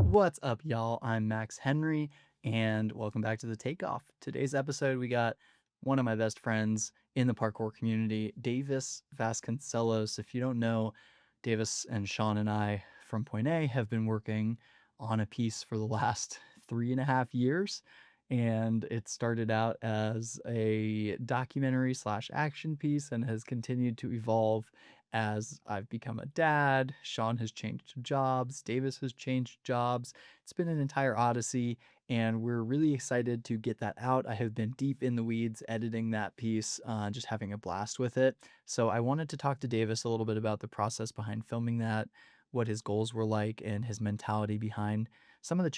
What's up, y'all? I'm Max Henry, and welcome back to the Takeoff. Today's episode, we got one of my best friends in the parkour community, Davis Vasconcellos. If you don't know, Davis and Sean and I from Point A have been working on a piece for the last 3.5 years. And it started out as a documentary slash action piece and has continued to evolve as I've become a dad. Sean has changed jobs. Davis has changed jobs. It's been an entire odyssey, and we're really excited to get that out. I have been deep in the weeds editing that piece, just having a blast with it. So I wanted to talk to Davis a little bit about the process behind filming that, what his goals were like, and his mentality behind some of the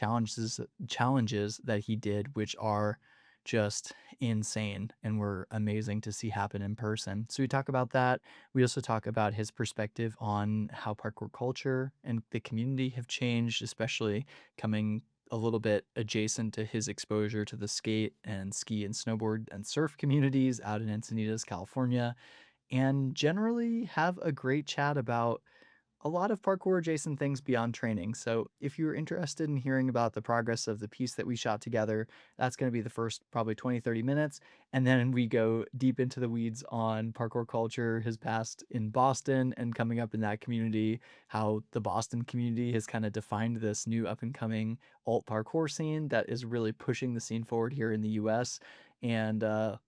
challenges that he did, which are just insane and were amazing to see happen in person. So we talk about that. We also talk about his perspective on how parkour culture and the community have changed, especially coming a little bit adjacent to his exposure to the skate and ski and snowboard and surf communities out in Encinitas, California, and generally have a great chat about a lot of parkour adjacent things beyond training. So if you're interested in hearing about the progress of the piece that we shot together, that's going to be the first probably 20, 30 minutes. And then we go deep into the weeds on parkour culture, his past in Boston and coming up in that community, how the Boston community has kind of defined this new up and coming alt parkour scene that is really pushing the scene forward here in the US. And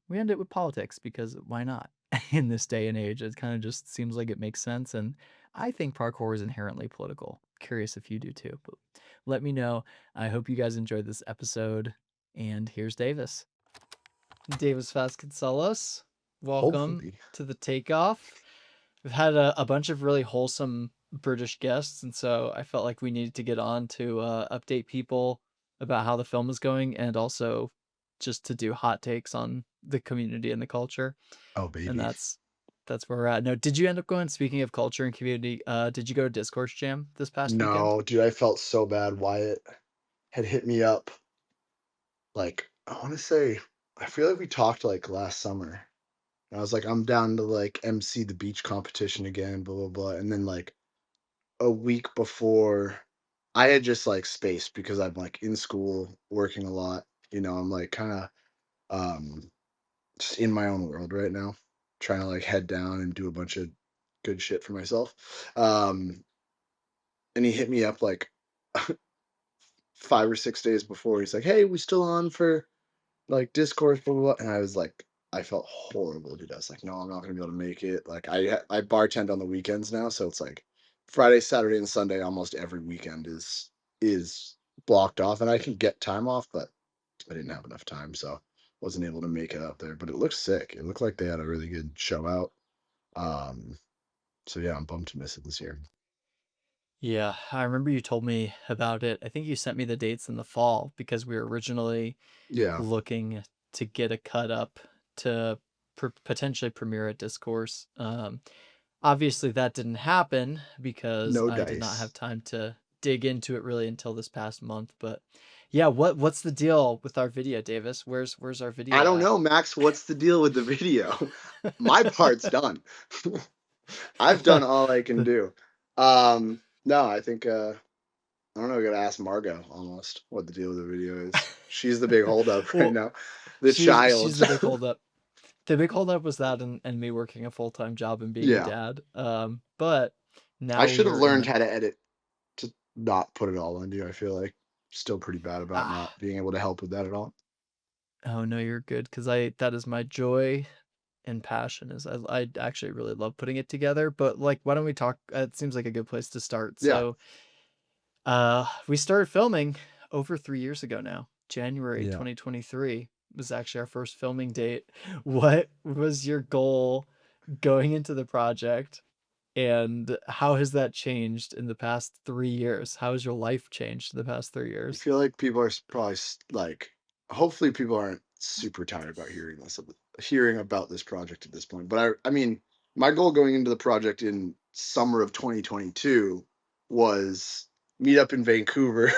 we end it with politics because why not? In this day and age, it kind of just seems like it makes sense. And I think parkour is inherently political. Curious if you do too, but let me know. I hope you guys enjoyed this episode. And here's Davis. Davis Vasconcellos, welcome Hopefully. to the Takeoff. We've had a bunch of really wholesome British guests, and so I felt like we needed to get on to update people about how the film is going and also just to do hot takes on the community and the culture. Oh, And baby. that's where we're at. Now, did you end up going, speaking of culture and community, did you go to Discourse Jam this past weekend? No, dude, I felt so bad. Wyatt had hit me up. Like, I want to say, I feel like we talked like last summer. And I was like, I'm down to like MC the beach competition again, blah, blah, blah. And then like a week before, I had just like spaced because I'm like in school, working a lot. I'm like kind of um just in my own world right now, trying to like head down and do a bunch of good shit for myself. Um, and he hit me up like 5 or 6 days before. He's like, "Hey, we still on for like Discord for what?" And I was like, I felt horrible, dude. I was like, "No, I'm not gonna be able to make it." Like, I bartend on the weekends now, so it's like Friday, Saturday, and Sunday. Almost every weekend is blocked off, and I can get time off, but I didn't have enough time, so wasn't able to make it out there. But it looked sick. It looked like they had a really good show out. Um, so yeah, I'm bummed to miss it this year. Yeah, I remember you told me about it. I think you sent me the dates in the fall because we were originally Yeah, looking to get a cut up to potentially premiere at Discourse. Obviously, that didn't happen because no I did not have dice. time to dig into it really until this past month. But yeah, what's the deal with our video, Davis? Where's our I video don't at? know, Max. What's the deal with the video? My part's done. I've done all I can The- do. No, I think I don't know. I gotta ask Margot almost what the deal with the video is. She's the big holdup right well, now. The she's child. the big holdup. The big holdup was that and me working a full-time job and being a Yeah, dad. But I now should we have are in learned the how to edit to not put it all on you. I feel like still pretty bad about not ah being able to help with that at all. oh no, you're good because I that is my joy and passion is I actually really love putting it together. But like, why don't we talk? It seems like a good place to start. Yeah, So, we started filming over 3 years ago now. January yeah. 2023 was actually our first filming date. What was your goal going into the project, and how has that changed in the past 3 years? How has your life changed in the past 3 I years? feel like people are probably like, hopefully, people aren't super tired about hearing about this project at this point. But I mean, my goal going into the project in summer of 2022 was meet up in Vancouver,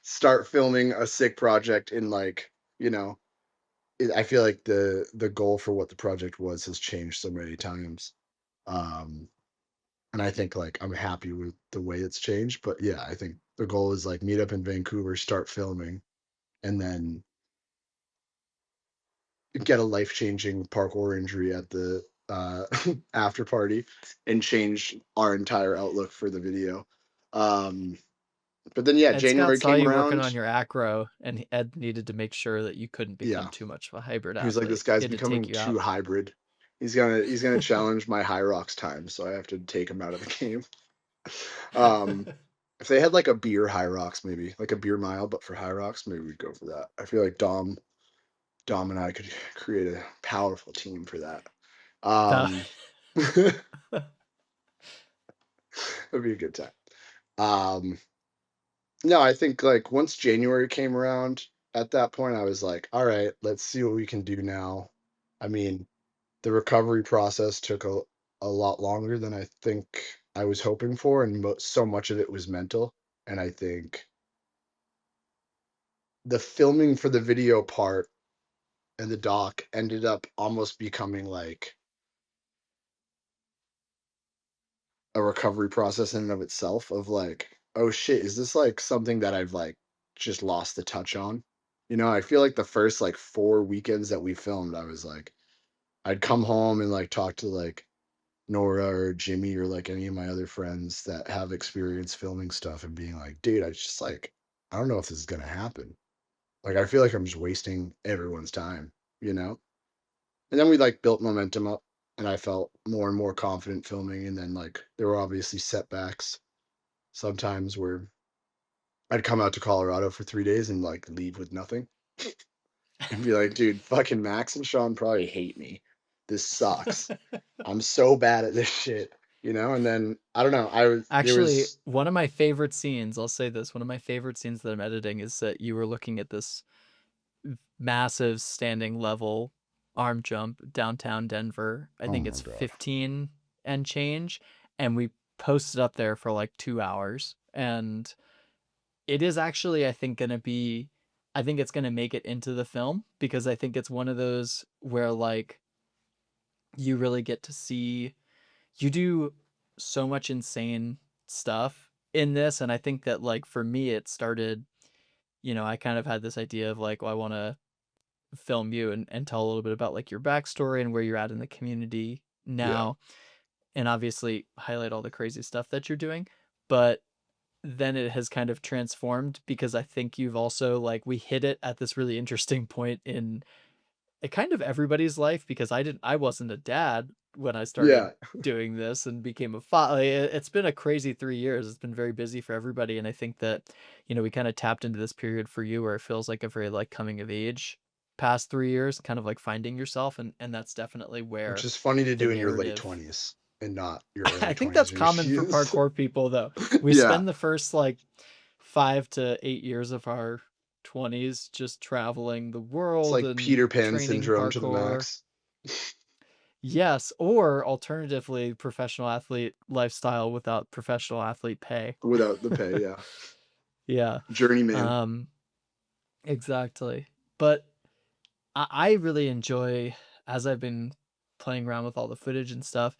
start filming a sick project in like, you know, I feel like the goal for what the project was has changed so many times. Um, and I think like I'm happy with the way it's changed. But yeah, I think the goal is like meet up in Vancouver, start filming, and then get a life changing parkour injury at the after party and change our entire outlook for the video. Um, but then yeah, And Scott January saw came you working on around. your acro, and Ed needed to make sure that you couldn't become Yeah, too much of a hybrid he was like, this athlete. guy's He had to take becoming you too out. hybrid. He's gonna challenge my high rocks time, so I have to take him out of the game. Um, if they had like a beer high rocks, maybe like a beer mile, but for high rocks, maybe we'd go for that. I feel like Dom and I could create a powerful team for that. That Um, it'd be a good time. Um, no, I think like once January came around, at that point, I was like, all right, let's see what we can do now. I mean, the recovery process took a lot longer than I think I was hoping for, and so much of it was mental. And I think the filming for the video part and the doc ended up almost becoming like a recovery process in and of itself of like, oh shit, is this like something that I've like just lost the touch on? You know, I feel like the first like 4 weekends that we filmed, I was like, I'd come home and like talk to like Nora or Jimmy or like any of my other friends that have experience filming stuff and being like, dude, I just like, I don't know if this is gonna happen. Like, I feel like I'm just wasting everyone's time, you know? And then we like built momentum up and I felt more and more confident filming. And then like there were obviously setbacks sometimes where I'd come out to Colorado for 3 days and like leave with nothing and be like, dude, fucking Max and Sean probably hate me. This sucks. I'm so bad at this shit, you know? And then I don't know. There actually, was, one of my favorite scenes, I'll say this, one of my favorite scenes that I'm editing is that you were looking at this massive standing level arm jump downtown Denver. I oh think my it's God. 15 and change, and we posted up there for like 2 hours. And it is actually, I think, gonna be, I think it's gonna make it into the film because I think it's one of those where like you really get to see you do so much insane stuff in this. And I think that like for me it started, I kind of had this idea of like, well, I want to film you and tell a little bit about like your backstory and where you're at in the community Yeah. now, and obviously highlight all the crazy stuff that you're doing. But then it has kind of transformed because I think you've also like we hit it at this really interesting point in it kind of everybody's life because I wasn't a dad when I started Yeah. doing this and became a father. It's been a crazy 3 years. It's been very busy for everybody, and I think that we kind of tapped into this period for you where it feels like a very like coming of age past 3 years, kind of like finding yourself, and that's definitely Which where is funny to the do in your late narrative. 20s and not your I early think that's 20s when common for you're parkour people though. We yeah. spend the first like 5 to 8 years of our 20s just traveling the It's world like and Peter Pan training syndrome to the parkour. max Yes, or alternatively, professional athlete lifestyle without professional athlete pay. without the pay. Yeah. Yeah, Journeyman. um, exactly. But I really enjoy, as I've been playing around with all the footage and stuff,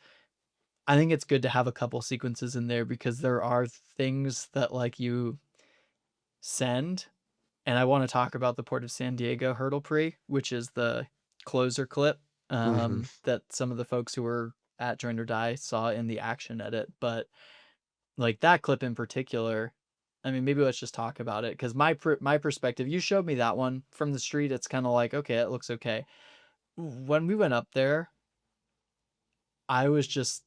I think it's good to have a couple sequences in there because there are things that like you send, and I want to talk about the Port of San Diego hurdle pre, which is the closer clip Hmm. that some of the folks who were at Join or Die saw in the action edit. But like that clip in particular, I mean, maybe let's just talk about it because my perspective, you showed me that one from the street. It's kind of like, okay, it looks okay. When we went up there, I was just,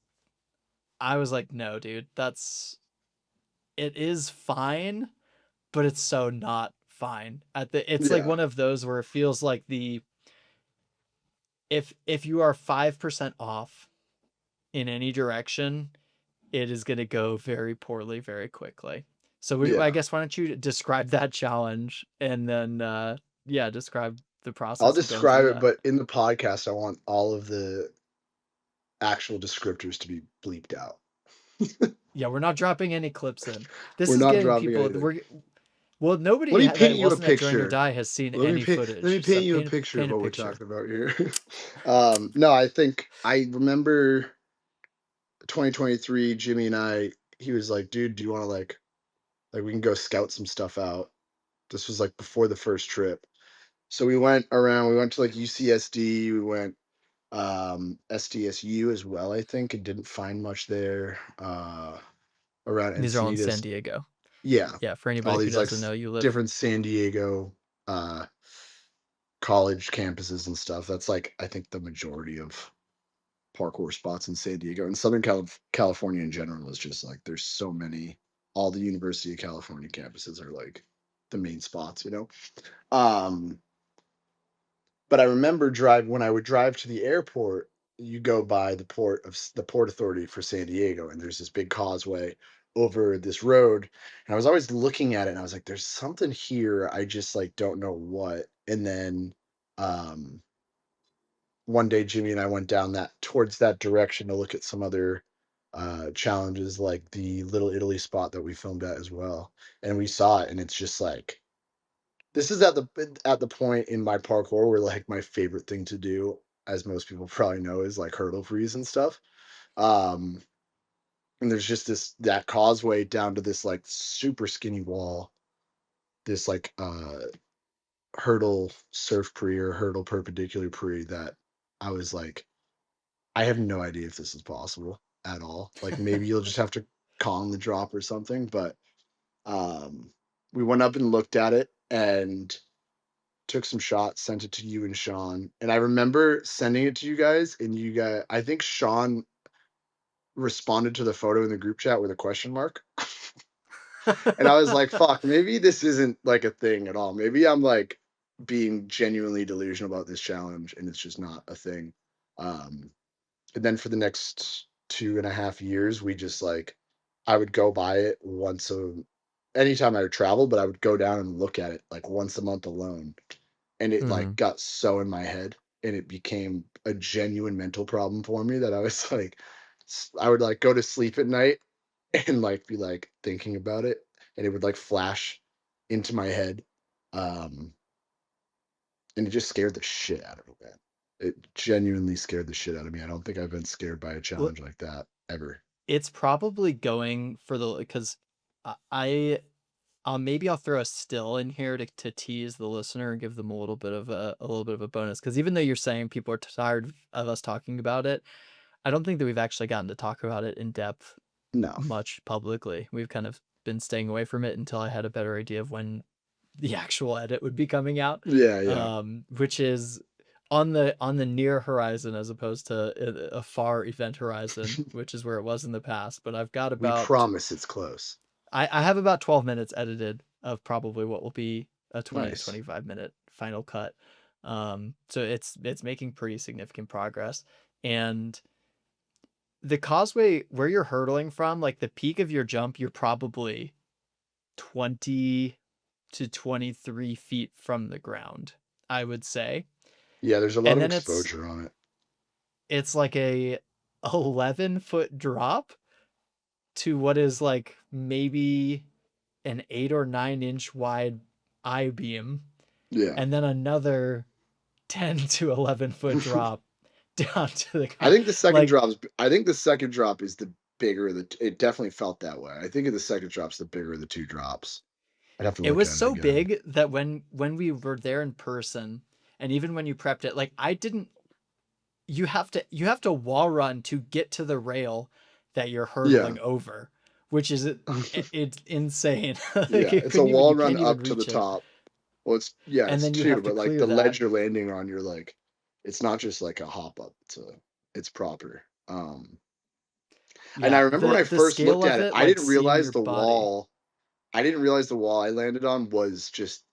I was like, no, dude, it is fine, but it's so not fine. It's like Yeah. one of those where it feels like the if you are 5% off in any direction, it is going to go very poorly very quickly. So I Yeah. guess why don't you describe that challenge and then yeah, describe the I'll process of going describe through it, that. but in the podcast, I want all of the actual descriptors to be bleeped out. Yeah, we're not dropping any clips in. We're This is not getting dropping people anything. well, Let nobody me paint that you a wasn't at Join or picture. Die has seen Let me any paint. Let me footage. So paint you a picture of paint a what we're picture. talking about here. No, I think I remember 2023, Jimmy and I, he was like, "Dude, do you want to like we can go scout some stuff out." This was like before the first trip. So we went around, we went to like UCSD, we went SDSU as well, I think, and didn't find much there. Around These are all in San Encinitas. Diego. Yeah. Yeah, for All anybody who these like doesn't know, you live. different San Diego uh college campuses and stuff. That's like I think the majority of parkour spots in San Diego and California in general is just like there's so many. All the University of California campuses are like the main spots, you know. Um, but I remember drive when I would drive to the airport. You go by the Port Authority for San Diego, and there's this big causeway over this road. And I was always looking at it, and I was like, "There's something here. I just like don't know what." And then um, one day Jimmy and I went down that towards that direction to look at some other challenges like the Little Italy spot that we filmed at as well. And we saw it and it's just like this is at the point in my parkour where like my favorite thing to do, as most people probably know, is like hurdle freeze and stuff. Um and there's just that causeway down to this like super skinny wall, this like hurdle surf pre or hurdle perpendicular pre that I was like I have no idea if this is possible at all. Like maybe you'll just have to con the drop or something, but um we went up and looked at it and took some shots, sent it to you and Sean. And I remember sending it to you guys and you guys I think Sean responded to the photo in the group chat with a question mark. And I was like, fuck, maybe this isn't like a thing at all. Maybe I'm like being genuinely delusional about this challenge and it's just not a thing. Um And then for the next 2.5 years, we just like I would go by it once a anytime I would travel, but I would go down and look at it like once a month alone. And it like Mhm. got so in my head and it became a genuine mental problem for me that I was like I would like go to sleep at night and like be like thinking about it and it would like flash into my head. Um and it just scared the shit out of me, man. It genuinely scared the shit out of me. I don't think I've been scared by a Well, challenge like that ever. it's probably going for the because maybe I'll throw a still in here to tease the listener and give them a little bit of a bonus. Because even though you're saying people are tired of us talking about it, I don't think that we've actually gotten to talk about it in depth No. much publicly. We've kind of been staying away from it until I had a better idea of when the actual edit would be coming out, Yeah, yeah. which is on the near horizon as opposed to a far event horizon, which is where it was in the past. But I've got We about promise it's close. I have about 12 minutes edited of probably what will be a 20 to Nice. 25-minute final cut. So it's making pretty significant progress. And the causeway where you're hurdling from, like the peak of your jump, you're probably 20 to 23 feet from the ground, I would say. Yeah, there's a lot And of then exposure on it. it's like a 11-foot drop to what is like maybe an 8 or 9 inch wide I beam, Yeah. and then another 10 to 11-foot drop down to the I ground. think the second Like drop I think the second drop is the bigger of it definitely felt that way. I think the second drop's the bigger of the two drops. I'd have to it look was at it so again. big that when we were there in person, and even when you prepped it, like I didn't you have to wall run to get to the rail that you're Yeah. hurdling over, which is it's insane. Like Yeah, you it's a couldn't even wall you run can't even up to the reach it, top. Well, it's yeah, and it's then you two, have to but like clear the that. ledge you're landing on, you're like, it's not just like a hop up. It's proper. And I Yeah, remember when I the first scale looked of at it, it, like seeing your body. I didn't realize the wall I landed on was just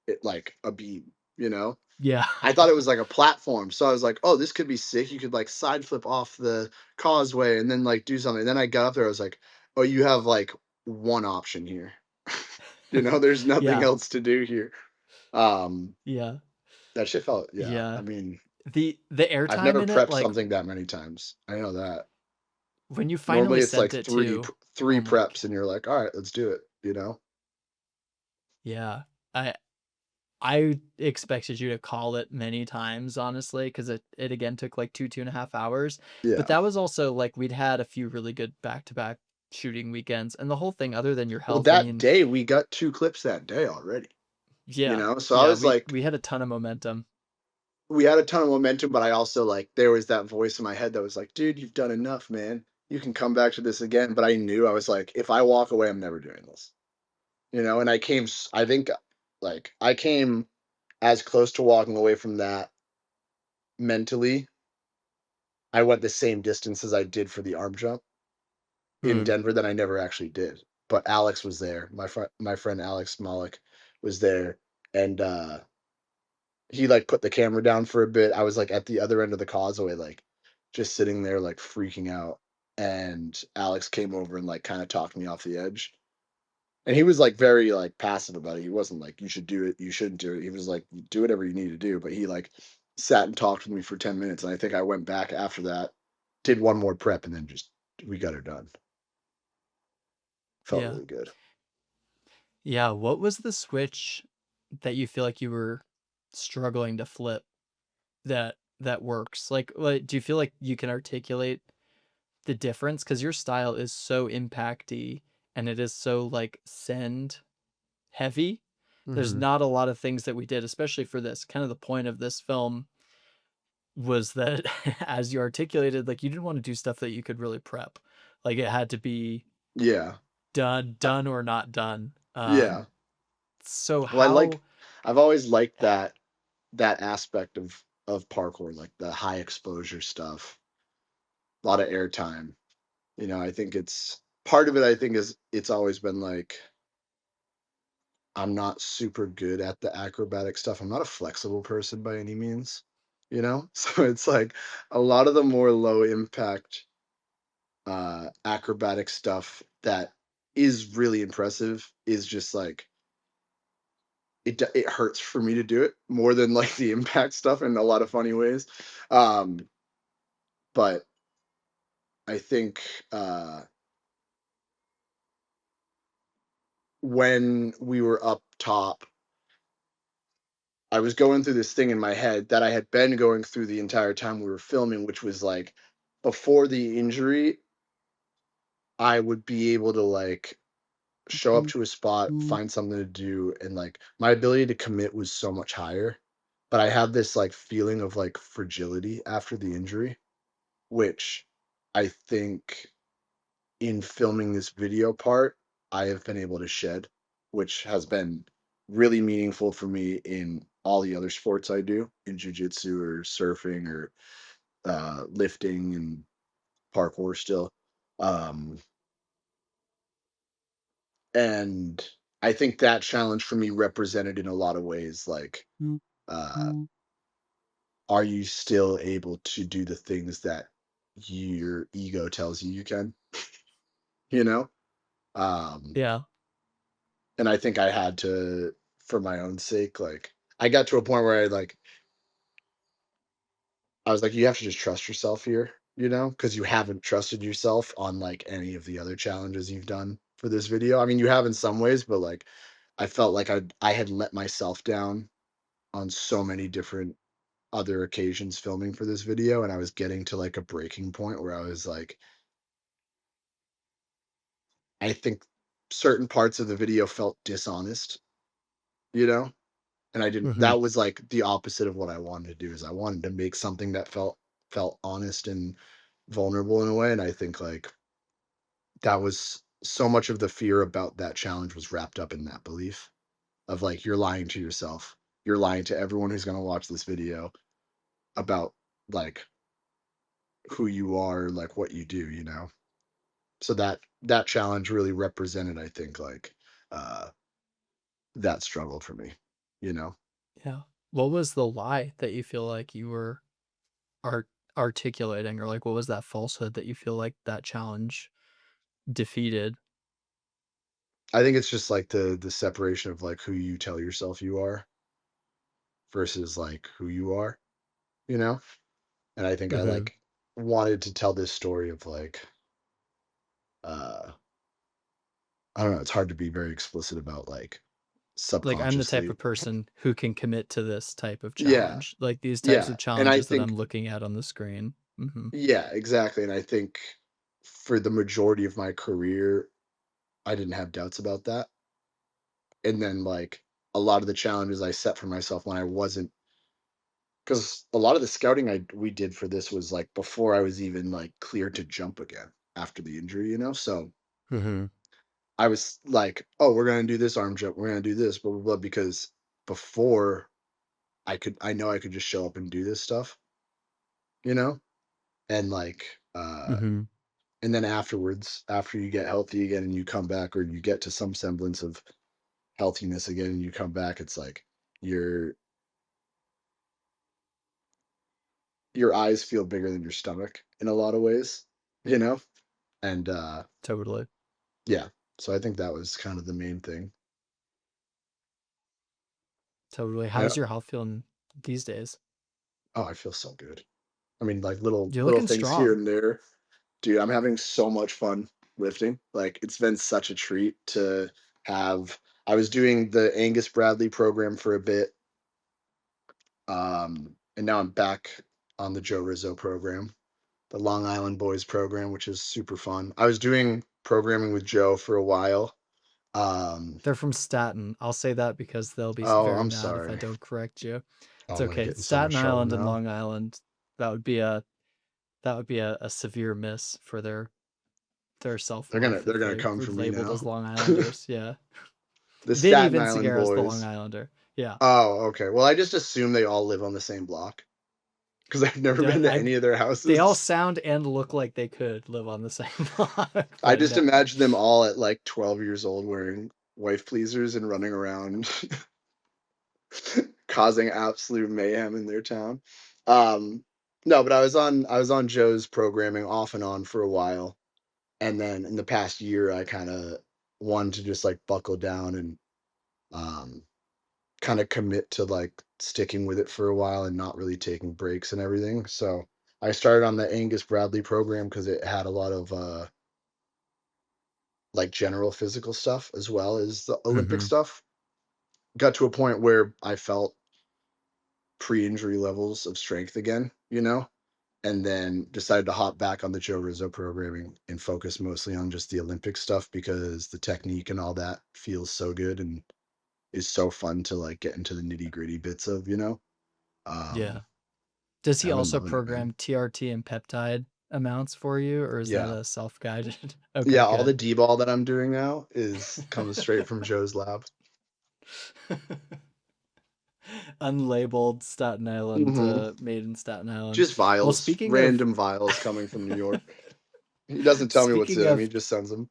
it like a beam, you know? Yeah. I thought it was like a platform. So I was like, oh, this could be sick. You could like side flip off the causeway and then like do something. Then I got up there, I was like, oh, you have like one option here. You know, there's nothing Yeah. else to do here. Um, Yeah. that shit felt, yeah. I Yeah. mean, The I've airtime never in it, prepped like something that many times. I know that. when you Normally finally it's like sent it to, three oh my preps and you're like, all right, let's do it, you know? yeah. I I expected you to call it many times, honestly, because it again took like 2.5 hours. But Yeah. that was also like we'd had a few really good back-to-back shooting weekends, and the whole thing, other than your Well, health, I that mean, day, we got 2 clips that day already, you yeah, know? So I yeah, was we like we had a ton of momentum. we had a ton of momentum, but I also, like there was that voice in my head that was like, "Dude, you've done enough, man. You can come back to this again." But I knew, I was like, "If I walk away, I'm never doing this." You know? And I think, like, I came as close to walking away from that mentally. I went the same distance as I did for the arm jump in Mm, Denver that I never actually did. But Alex was there. My friend Alex Malik was there, and he like put the camera down for a bit. I was like at the other end of the causeway, like just sitting there, like freaking out. And Alex came over and like kind of talked me off the edge. And he was like very like passive about it. He wasn't like, you should do it, you shouldn't do it. He was like, do whatever you need to do. But he like sat and talked with me for 10 minutes. And I think I went back after that, did one more prep, and then just we got her done. Felt yeah. really good. Yeah, what was the switch that you feel like you were struggling to flip that works? Like, do you feel like you can articulate the difference? Because your style is so impacty and it is so like send heavy. There's Hmm. not a lot of things that we did, especially for this. Kind of the point of this film was that, as you articulated, like you didn't want to do stuff that you could really prep. Like it had to be Yeah. Uh, done or not done. yeah. So Well, how? I've always liked that aspect of parkour, like the high exposure stuff, a lot of airtime. You know, I think it's part of it. I think is it's always been like I'm not super good at the acrobatic stuff. I'm not a flexible person by any means, you know. So it's like a lot of the more low impact acrobatic stuff that is really impressive is just like it hurts for me to do it more than like the impact stuff in a lot of funny ways. Um, but I think when we were up top, I was going through this thing in my head that I had been going through the entire time we were filming, which was like before the injury, I would be able to like show up to a spot, find something to do, and like my ability to commit was so much higher. But I had this like feeling of like fragility after the injury, which I think in filming this video part, I have been able to shed, which has been really meaningful for me in all the other sports I do in jujitsu or surfing or lifting and parkour still. Um, and I think that challenge for me represented in a lot of ways like, uh, are you still able to do the things that your ego tells you you can? You know? Um, Yeah. and I think I had to, for my own sake, like I got to a point where I was like, you have to just trust yourself here, you know, because you haven't trusted yourself on like any of the other challenges you've done for this video. I mean, you have in some ways, but like I felt like I had let myself down on so many different other occasions filming for this video, and I was getting to like a breaking point where I was like, I think certain parts of the video felt dishonest, you know? And I didn't Hmm. that was like the opposite of what I wanted to do is I wanted to make something that felt honest and vulnerable in a way. And I think like that was so much of the fear about that challenge was wrapped up in that belief of like you're lying to yourself. You're lying to everyone who's gonna watch this video about like who you are, like what you do, you know? So that challenge really represented, I think, like uh that struggle for me, you know? Yeah. What was the lie that you feel like you were art articulating, or like what was that falsehood that you feel like that challenge defeated? I think it's just like the separation of like who you tell yourself you are versus like who you are, you know? And I think I Hmm. like wanted to tell this story of like uh I don't know, it's hard to be very explicit about like Like, I'm the type subconsciously. of person who can commit to this type of Yeah, challenge, like these types yeah, of and I challenges that think I'm looking at on the screen. yeah, exactly, and I think for the majority of my career, I didn't have doubts about that, and then, like, a lot of the challenges I set for myself when I wasn't, because a lot of the scouting we did for this was, like, before I was even, like, cleared to jump again after the injury, so Mhm. I was like, "Oh, we're gonna do this arm jump, we're gonna do this, blah, blah, blah," because before I know I could just show up and do this stuff, you know? And, like, Mhm. and then afterwards, after you get healthy again and you come back or you get to some semblance of healthiness again and you come back, it's like your your eyes feel bigger than your stomach in a lot of ways, you know? And, Totally. yeah, so I think that was kind of the main thing. Totally. And How's your health feeling these days? oh, I feel so good. I mean, like, little You're little looking things here strong. and there. Dude, I'm having so much fun lifting. Like, it's been such a treat to have. I was doing the Angus Bradley program for a bit, and now I'm back on the Joe Rizzo program, the Long Island Boys program, which is super fun. I was doing programming with Joe for a while. Um, They're from Staten. I'll say that because they'll be oh, very I'm mad if I sorry. don't correct you. Oh, It's I'm gonna okay. get in so much Staten trouble Island and now. Long Island, that would be a a severe miss for their self-worth They're if gonna they come were for me labeled now. as Long Islanders. Yeah. The Vinny Staten Island Vinciguerra is the Long boys. Islander. Yeah. Oh, okay. Well, I just assume they all live on the same block because I've never been to I any of their They all houses. sound and look like they could live on the same block, I but just no. imagine them all at like 12 years old wearing wife pleasers and running around causing absolute mayhem in their town. Um, no, but I was on Joe's programming off and on for a while, and then in the past year, I kind of wanted to just like buckle down and um, kind of commit to like sticking with it for a while and not really taking breaks and everything. So I started on the Angus Bradley program because it had a lot of like general physical stuff as well as the Olympic Mhm. stuff. Got to a point where I felt pre-injury levels of strength again, and then decided to hop back on the Joe Rizzo programming and focus mostly on just the Olympic stuff because the technique and all that feels so good and is so fun to like get into the nitty-gritty bits of. Yeah. Um, Does he I've been also loving it, man. program TRT and peptide amounts for you, or is that Yeah. a self-guided? Okay, Yeah, all the good. D-ball that I'm doing now is comes straight from Joe's lab. Unlabeled Staten Island, Mhm. made in Staten Island. Just Well, vials, speaking of random vials coming from New York. He doesn't tell me what's speaking in them, he of just sends them.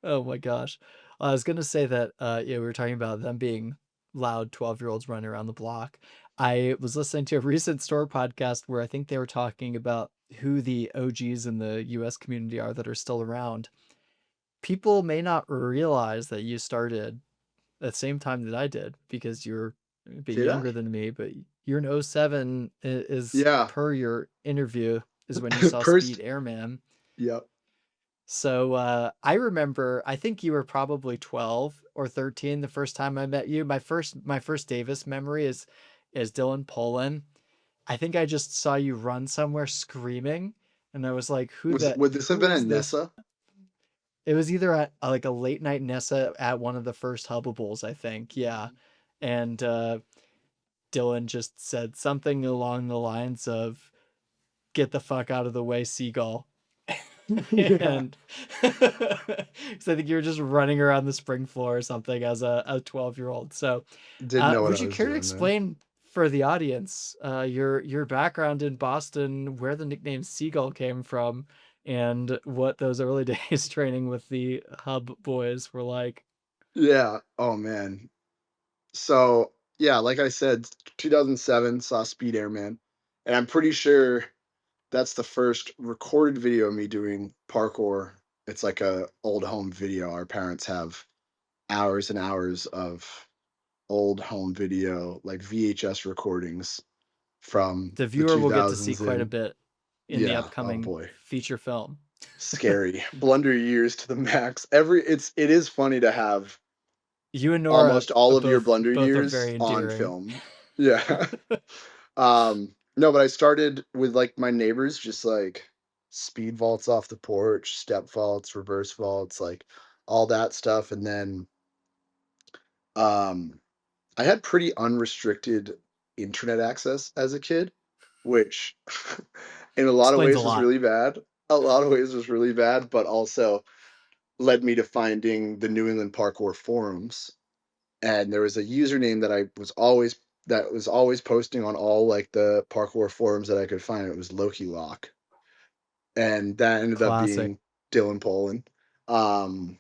oh my gosh. I was gonna say that, yeah, we were talking about them being loud 12-year-olds running around the block. I was listening to a recent store podcast where I think they were talking about who the OGs in the US community are that are still around. People may not realize that you started at the same time that I did because you're a bit Yeah. younger than me, but you're in '07 is Yeah. per your interview is when you saw Speed First Airman. Yep. So I remember, I think you were probably 12 or 13 the first time I met you. My first Davis memory is Dylan Poland. I think I just saw you run somewhere screaming, and I was like, Would this have who been at is this? Nessa? It was either at like a late night Nessa at one of the first Hubbables, I think. Yeah. And Dylan just said something along the lines of "Get the fuck out of the way, seagull." Yeah. And so I think you were just running around the spring floor or something as a 12-year-old. So, Didn't know what would I you was care to doing then. explain for the audience your background in Boston, where the nickname Seagull came from, and what those early days training with the Hub boys were like? Yeah. Oh, man. So, yeah, like I said, 2007 saw Speed Airman, and I'm pretty sure that's the first recorded video of me doing parkour. It's like a old home video. Our parents have hours and hours of old home video, like VHS recordings from The the viewer will get to see 2000s quite a in. bit in the Yeah, oh upcoming boy. feature film. Scary. Blunder years to the max. It is funny to have You and Nora almost all of your both Blender both are years very on endearing. film. Yeah. No, but I started with like my neighbors, just like speed vaults off the porch, step vaults, reverse vaults, like all that stuff. And then um I had pretty unrestricted internet access as a kid, which in a lot of Explains a ways was lot. really bad. A lot of ways was really bad, but also led me to finding the New England Parkour forums. And there was a username that was always posting on all like the parkour forums that I could find. It was Loki Lock, and that ended up Classic. being Dylan Poland. Um,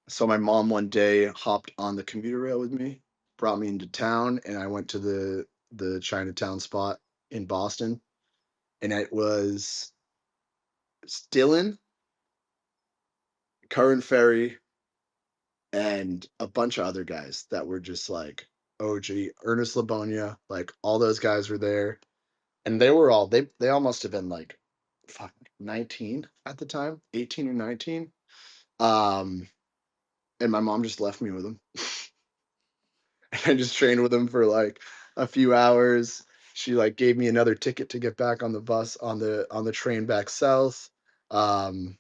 so my mom one day hopped on the commuter rail with me, brought me into town, and I went to the Chinatown spot in Boston, and it was Dylan, Curran Ferry, and a bunch of other guys that were just like OG Ernest Labonia, like all those guys were there, and they all must have been like fuck 19 at the time, 18 or 19. Um, and my mom just left me with them. And I just trained with them for like a few hours. She like gave me another ticket to get back on the bus on the train back south. Um,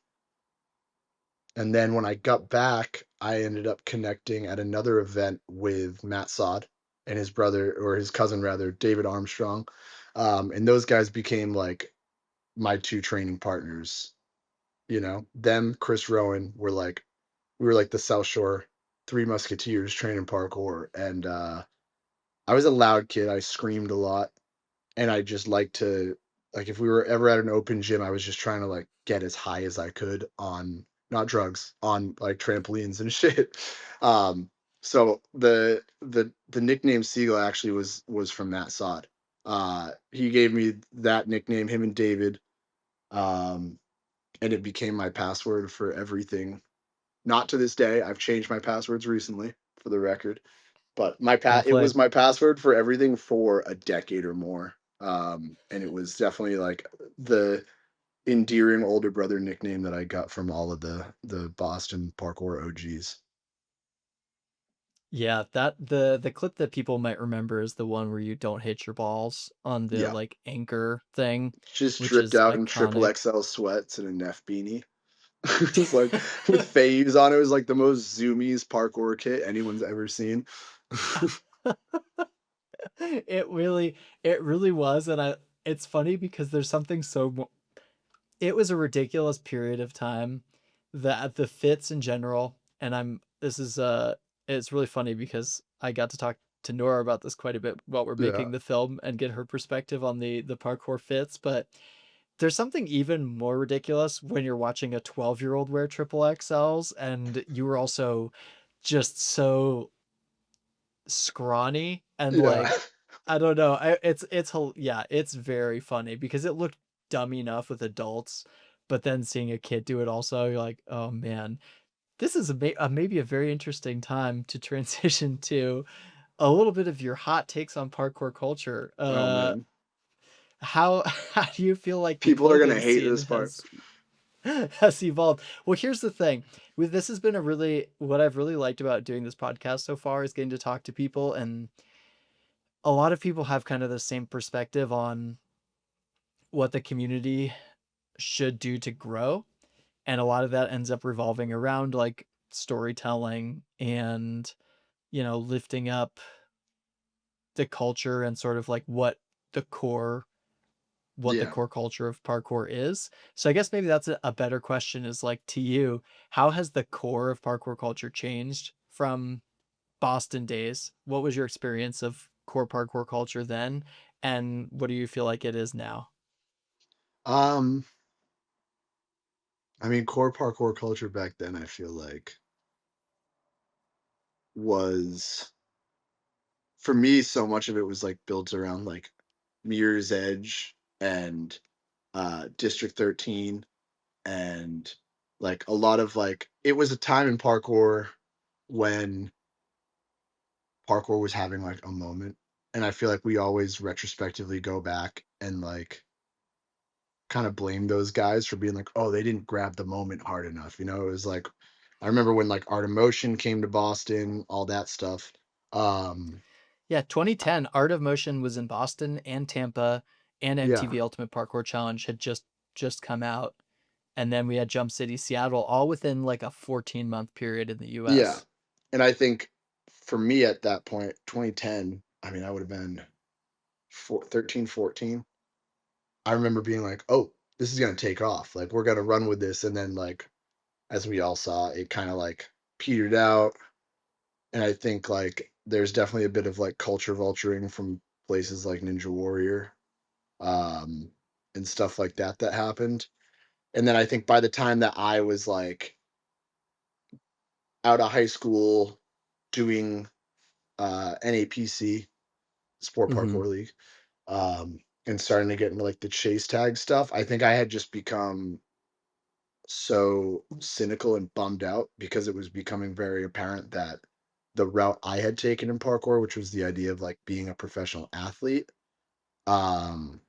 and then when I got back, I ended up connecting at another event with Matt Sod and his brother or his cousin rather, David Armstrong. And those guys became like my two training partners. You know, them, Chris Rowan were like we were like the South Shore Three Musketeers training parkour. And I was a loud kid. I screamed a lot, and I just like to like if we were ever at an open gym, I was just trying to like get as high as I could on not drugs, on like trampolines and shit. Um, so the nickname Seagull actually was from Matt Sod. He gave me that nickname, him and David, um, and it became my password for everything. Not to this day. I've changed my passwords recently, for the record, but Well it was played. my password for everything for a decade or more. And it was definitely like the endearing older brother nickname that I got from all of the Boston parkour OGs. Yeah, that the clip that people might remember is the one where you don't hit your balls on the Yeah, like anchor thing, just which dripped is out in triple iconic. XL sweats and a Neff beanie. It was like with phase on it. It was like the most zoomies parkour kit anyone's ever seen. It it really was, and I it's funny because there's something it was a ridiculous period of time that the fits in general, and I'm this is it's really funny because I got to talk to Nora about this quite a bit while we're Yeah, making the film and get her perspective on the parkour fits, but there's something even more ridiculous when you're watching a 12-year-old wear triple XLs and you were also just so scrawny and yeah. like I don't know. Yeah, it's very funny because it looked dumb enough with adults, but then seeing a kid do it also, you're like, oh man, this is maybe a very interesting time to transition to a little bit of your hot takes on parkour culture. Oh man, How how do you feel like the people are gonna clothing hate scene this part. has evolved? Well, here's the thing. With this has been a really what I've really liked about doing this podcast so far is getting to talk to people, and a lot of people have kind of the same perspective on what the community should do to grow, and a lot of that ends up revolving around like storytelling and lifting up the culture and sort of like what the Yeah. core culture of parkour is. So I guess maybe that's a better question is like to you, how has the core of parkour culture changed from Boston days? What was your experience of core parkour culture then? And what do you feel like it is now? Um, I mean, core parkour culture back then, I feel like was for me, so much of it was like built around like Mirror's Edge and District 13 and like a lot of like it was a time in parkour when parkour was having like a moment. And I feel like we always retrospectively go back and like kind of blame those guys for being like, oh, they didn't grab the moment hard enough. You know, it was like I remember when like Art of Motion came to Boston, all that stuff. Um, Yeah, 2010, Art of Motion was in Boston and Tampa, and yeah, MTV Ultimate Parkour Challenge had just come out. And then we had Jump City, Seattle, all within like a 14-month period in the yeah. US. And I think for me at that point, 2010, I mean, I would have been 13, 14. I remember being like, oh, this is going to take off. Like, we're going to run with this. And then, like, as we all saw, it kind of like petered out. And I think like there's definitely a bit of like culture vulturing from places like Ninja Warrior, um, and stuff like that that happened. And then I think by the time that I was like out of high school doing NAPC, Sport Mhm. Parkour League, and starting to get into like the chase tag stuff, I think I had just become so cynical and bummed out because it was becoming very apparent that the route I had taken in parkour, which was the idea of like being a professional athlete, um,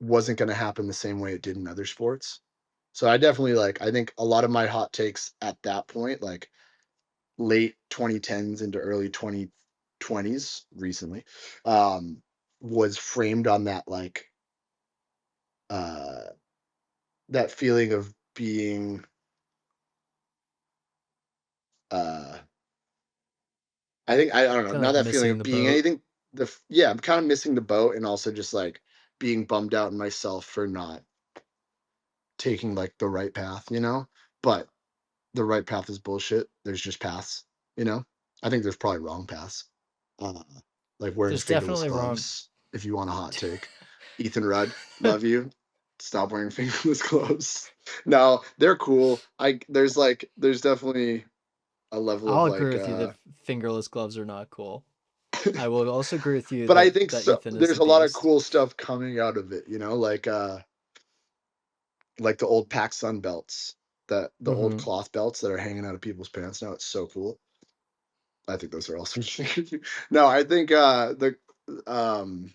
wasn't going to happen the same way it did in other sports. So I definitely like, I think a lot of my hot takes at that point, like late 2010s into early 2020s recently, um, was framed on that like, uh, that feeling of being, uh, I don't know, Kinda not like that feeling missing of the being boat. anything yeah, I'm kinda missing the boat and also just, like, being bummed out in myself for not taking, like, the right path, you know? But the right path is bullshit. There's just paths, you know? I think there's probably wrong paths. Uh, like wearing There's fingerless definitely wrong. gloves, if you want a hot take. Ethan Rudd, love you. Stop wearing fingerless gloves. No, they're cool. There's definitely a level of, I'll agree like, with you that fingerless gloves are not cool. I will also agree with you but I that think so Ethan is a there's a lot of beast. cool stuff coming out of it, you know, like the old Pac Sun belts, the old Mhm. cloth belts that are hanging out of people's pants now. It's so cool. I think those are also no, I think um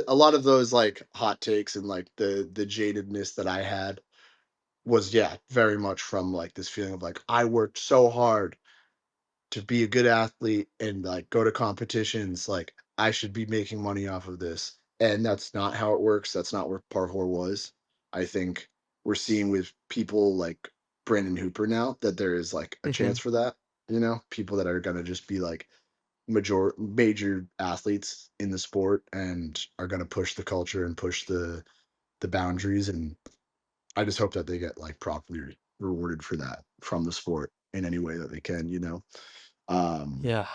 a lot of those like hot takes and like the jadedness that I had was yeah, very much from like this feeling of like I worked so hard to be a good athlete and like go to competitions, like I should be making money off of this. And that's not how it works. That's not where parkour was. I think we're seeing with people like Brandon Hooper now that there is like a chance Mhm. for that, you know, people that are gonna just be like major athletes in the sport and are gonna push the culture and push the boundaries. And I just hope that they get like properly rewarded for that from the sport in any way that they can, you know. Um Yeah.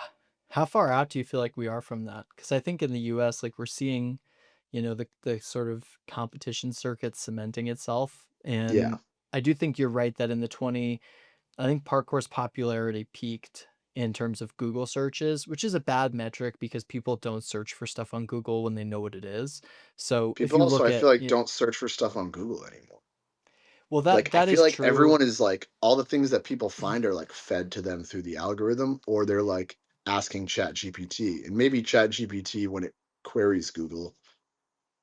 How far out do you feel like we are from that? Because I think in the US, like we're seeing, the sort of competition circuit cementing itself. yeah. And I do think you're right that in the 20, I think parkour's popularity peaked in terms of Google searches, which is a bad metric because people don't search for stuff on Google when they know what it is. So if People you also, look I at, feel like, don't search for stuff on Google anymore. well, Like, that I that feel is like true. everyone is like all the things that people find are like fed to them through the algorithm, or they're like asking Chat GPT. And maybe Chat GPT, when it queries Google,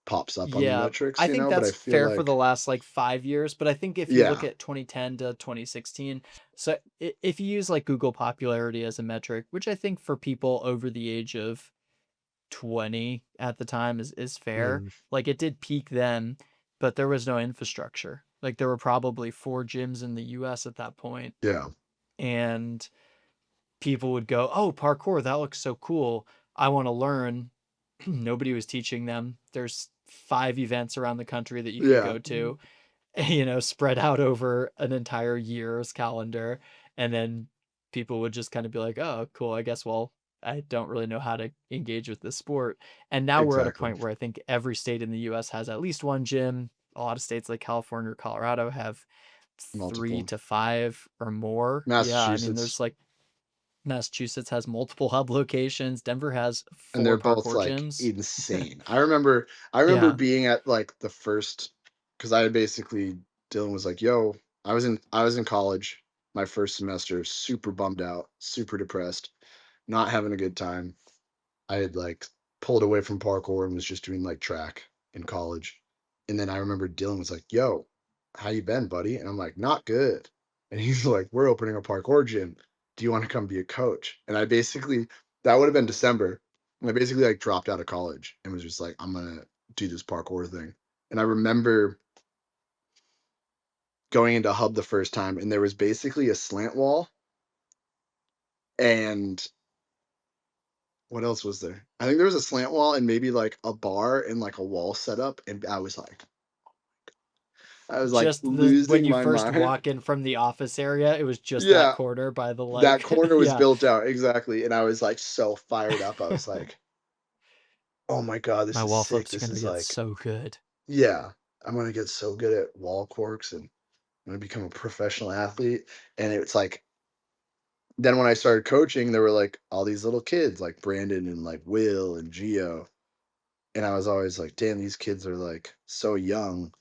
pops up on the Yeah, metrics, I you think know, but I that's feel fair for the like last like 5 years. But I think if you look yeah, at 2010 to 2016, so if you use like Google popularity as a metric, which I think for people over the age of 20 at the time is fair, mhm, like it did peak then, but there was no infrastructure. Like there were probably four gyms in the US at that point, yeah, and people would go, "Oh, parkour, that looks so cool. I want to learn." Nobody was teaching them. There's five events around the country that you could yeah, go to, spread out over an entire year's calendar. And then people would just kind of be like, oh, cool. I guess, well, I don't really know how to engage with this sport. And now we're at a exactly. point where I think every state in the US has at least one gym. A lot of states like California or Colorado have three Multiple. to five or more. Yeah. I mean, Massachusetts, there's like Massachusetts has multiple hub locations. Denver has and four they're both parkour like gyms. insane. I remember Yeah. being at like the first because I basically Dylan was like, "Yo, I was in college, my first semester, super bummed out, super depressed, not having a good time. I had like pulled away from parkour and was just doing like track in college. And then I remember Dylan was like, "Yo, how you been, buddy?" And I'm like, "Not good." and he's like, "We're opening a parkour gym. Do you want to come be a coach?" And I basically that would have been December. And I basically like dropped out of college and was just like, "I'm gonna do this parkour thing." And I remember going into Hub the first time, and there was basically a slant wall, and what else was there? I think there was a slant wall and maybe like a bar and like a wall set up, and I was like Just the when losing you my first mind. walk in from the office area, it was just that Yeah, corner by the that like corner was yeah. built out exactly, and I was like so fired up. I was like, "Oh my god, this My is wall sick. flips are This gonna is get like, so good. yeah, I'm gonna get so good at wall corks and I'm gonna become a professional athlete." And it's like then when I started coaching, there were like all these little kids like Brandon and like Will and Geo. And I was always like, damn, these kids are like so young.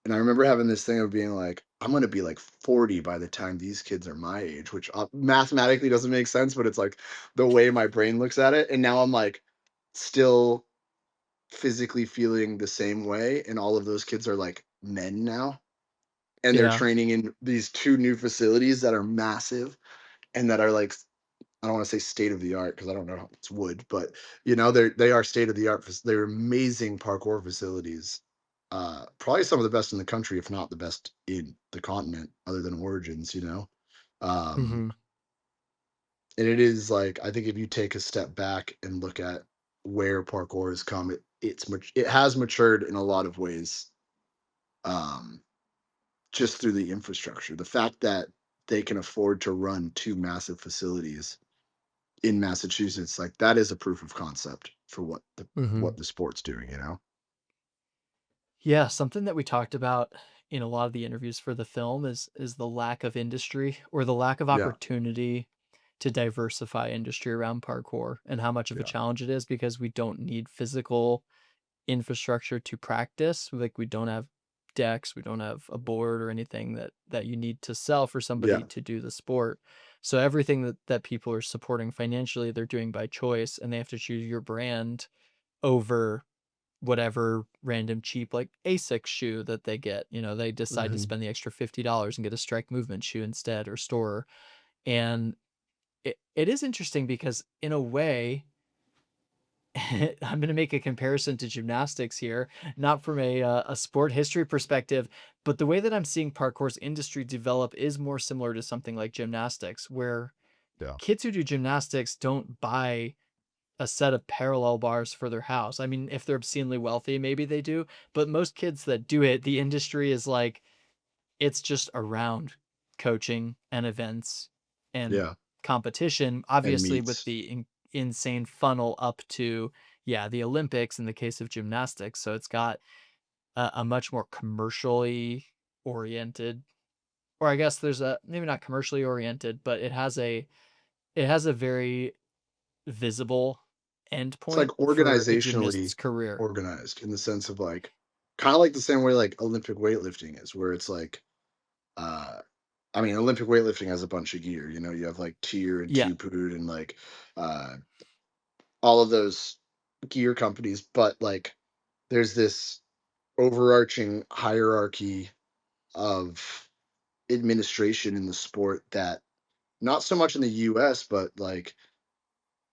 And I remember having this thing of being like, I'm going to be like 40 by the time these kids are my age, which mathematically doesn't make sense, but it's like the way my brain looks at it. And now I'm like still physically feeling the same way. And all of those kids are like men now. And they're Yeah. training in these two new facilities that are massive and that are like I don't want to say state of the art because I don't know how it's wood, but they are state of the art. They're amazing parkour facilities. Probably some of the best in the country, if not the best in the continent, other than Origins. Um, Mhm. and it is like I think if you take a step back and look at where parkour has come, it has matured in a lot of ways. Um, just through the infrastructure, the fact that they can afford to run two massive facilities in Massachusetts, like that is a proof of concept for Mhm. what the sport's doing. Yeah, something that we talked about in a lot of the interviews for the film is the lack of industry or the lack of Yeah, opportunity to diversify industry around parkour and how much of a yeah, challenge it is because we don't need physical infrastructure to practice. Like we don't have decks, we don't have a board or anything that you need to sell for somebody yeah, to do the sport. So everything that people are supporting financially, they're doing by choice and they have to choose your brand over whatever random cheap like ASIC shoe that they get. They decide to mhm. spend the extra $50 and get a Strike Movement shoe instead or store. And it is interesting because in a way, I'm going to make a comparison to gymnastics here, not from a sport history perspective, but the way that I'm seeing parkour's industry develop is more similar to something like gymnastics, where Yeah, kids who do gymnastics don't buy a set of parallel bars for their house. I mean, if they're obscenely wealthy, maybe they do, but most kids that do it, the industry is like it's just around coaching and events and yeah, competition, and obviously with meats. the insane funnel up to, yeah, the Olympics in the case of gymnastics. So it's got a much more commercially oriented, or I guess there's a maybe not commercially oriented, but it has a very visible It's like endpoint for a organizationally gymnast's career. organized in the sense of like kind of like the same way like Olympic weightlifting is, where it's like, uh, I mean, Olympic weightlifting has a bunch of gear. You have like tier and Yeah. two pood and like uh, all of those gear companies, but like there's this overarching hierarchy of administration in the sport that not so much in the US, but like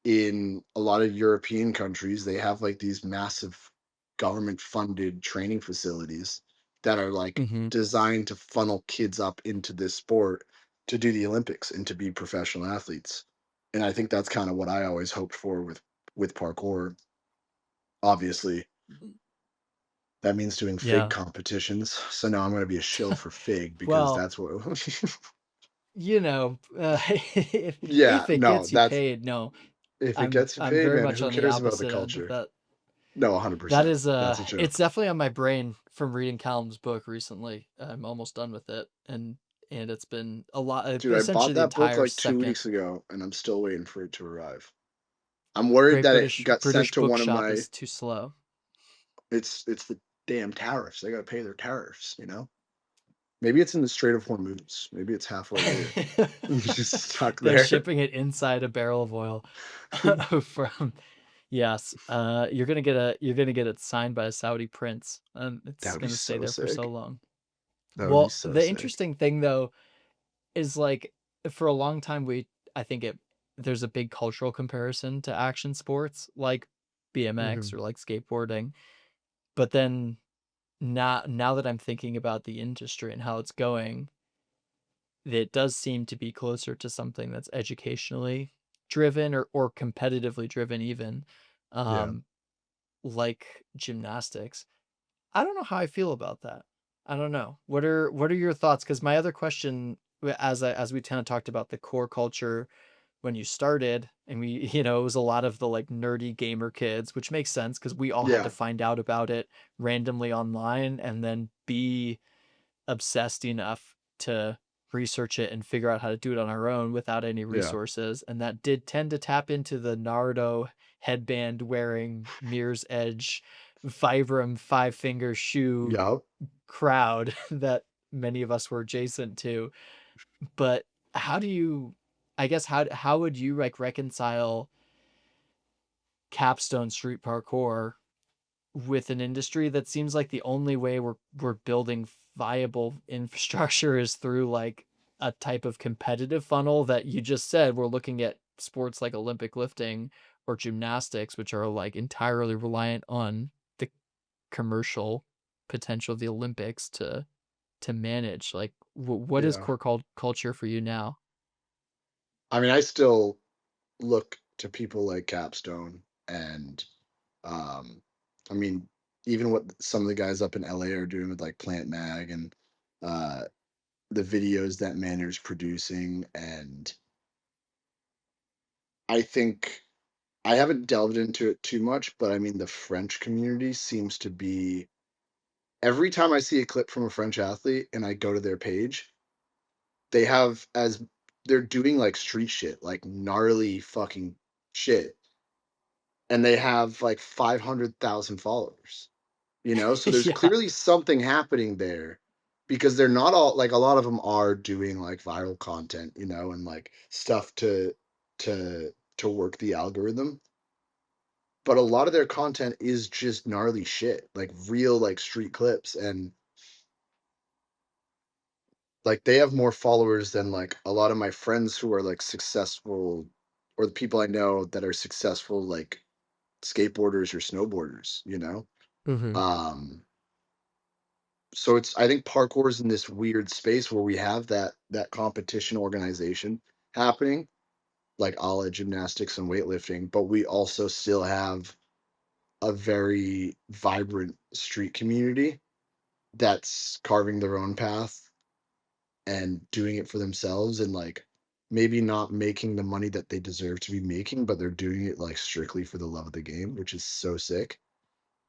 in a lot of European countries, they have like these massive government funded training facilities that are like Mhm. designed to funnel kids up into this sport to do the Olympics and to be professional athletes. And I think that's kind of what I always hoped for with parkour. Obviously, that means doing fig Yeah. competitions. So now I'm going to be a shill for fig because Well, that's what. Yeah, if it no, gets you that's paid, no, if it I'm gets you I'm paid, very man. much Who on the cares about the opposite end of culture? that. No, That 100%. is That's a it's joke. definitely on my brain from reading Callum's book recently. I'm almost done with it, and it's been a lot, Dude, I essentially bought the that book entire like 2 second weeks ago, and I'm still waiting for it to arrive. I'm worried Great that it got sent British to one of Bookshop my is too slow. it's the damn tariffs. They gotta pay their tariffs? Maybe it's in the Strait of Hormuz. Maybe it's halfway there. It's just stuck They're there. shipping it inside a barrel of oil from yes. You're gonna get it signed by a Saudi prince, and That it's would be gonna stay so there for so sick. long. That would be Well, so the sick. interesting thing though is like for a long time I think it there's a big cultural comparison to action sports like BMX Mhm. or like skateboarding. But then now that I'm thinking about the industry and how it's going, it does seem to be closer to something that's educationally driven or competitively driven even, Yeah. um, like gymnastics. I don't know how I feel about that. I don't know. What are your thoughts? Because my other question, as we kind of talked about the core culture when you started, and we it was a lot of the like nerdy gamer kids, which makes sense because we all had to Yeah. find out about it randomly online and then be obsessed enough to research it and figure out how to do it on our own without any Yeah. resources. And that did tend to tap into the Naruto headband wearing Mirror's Edge Vibram five finger shoe Yup. crowd that many of us were adjacent to. But how do you I guess how would you like reconcile capstone street parkour with an industry that seems like the only way we're building viable infrastructure is through like a type of competitive funnel that you just said we're looking at sports like Olympic lifting or gymnastics, which are like entirely reliant on the commercial potential of the Olympics to manage. Like what is Yeah. core culture for you now? I mean, I still look to people like Capstone and, um, I mean, even what some of the guys up in LA are doing with like Plant Mag and uh the videos that Manor's producing. And I think I haven't delved into it too much, but I mean the French community seems to be every time I see a clip from a French athlete and I go to their page, they have as they're doing like street shit, like gnarly fucking shit, and they have like 500,000 followers, you know? So there's Yeah. clearly something happening there because they're not all like a lot of them are doing like viral content, you know, and like stuff to work the algorithm. But a lot of their content is just gnarly shit, like real like street clips. And like they have more followers than like a lot of my friends who are like successful or the people I know that are successful like skateboarders or snowboarders, you know? Hmm. Um so it's I think parkour is in this weird space where we have that competition organization happening, like a la gymnastics and weightlifting, but we also still have a very vibrant street community that's carving their own path and doing it for themselves and like maybe not making the money that they deserve to be making, but they're doing it like strictly for the love of the game, which is so sick.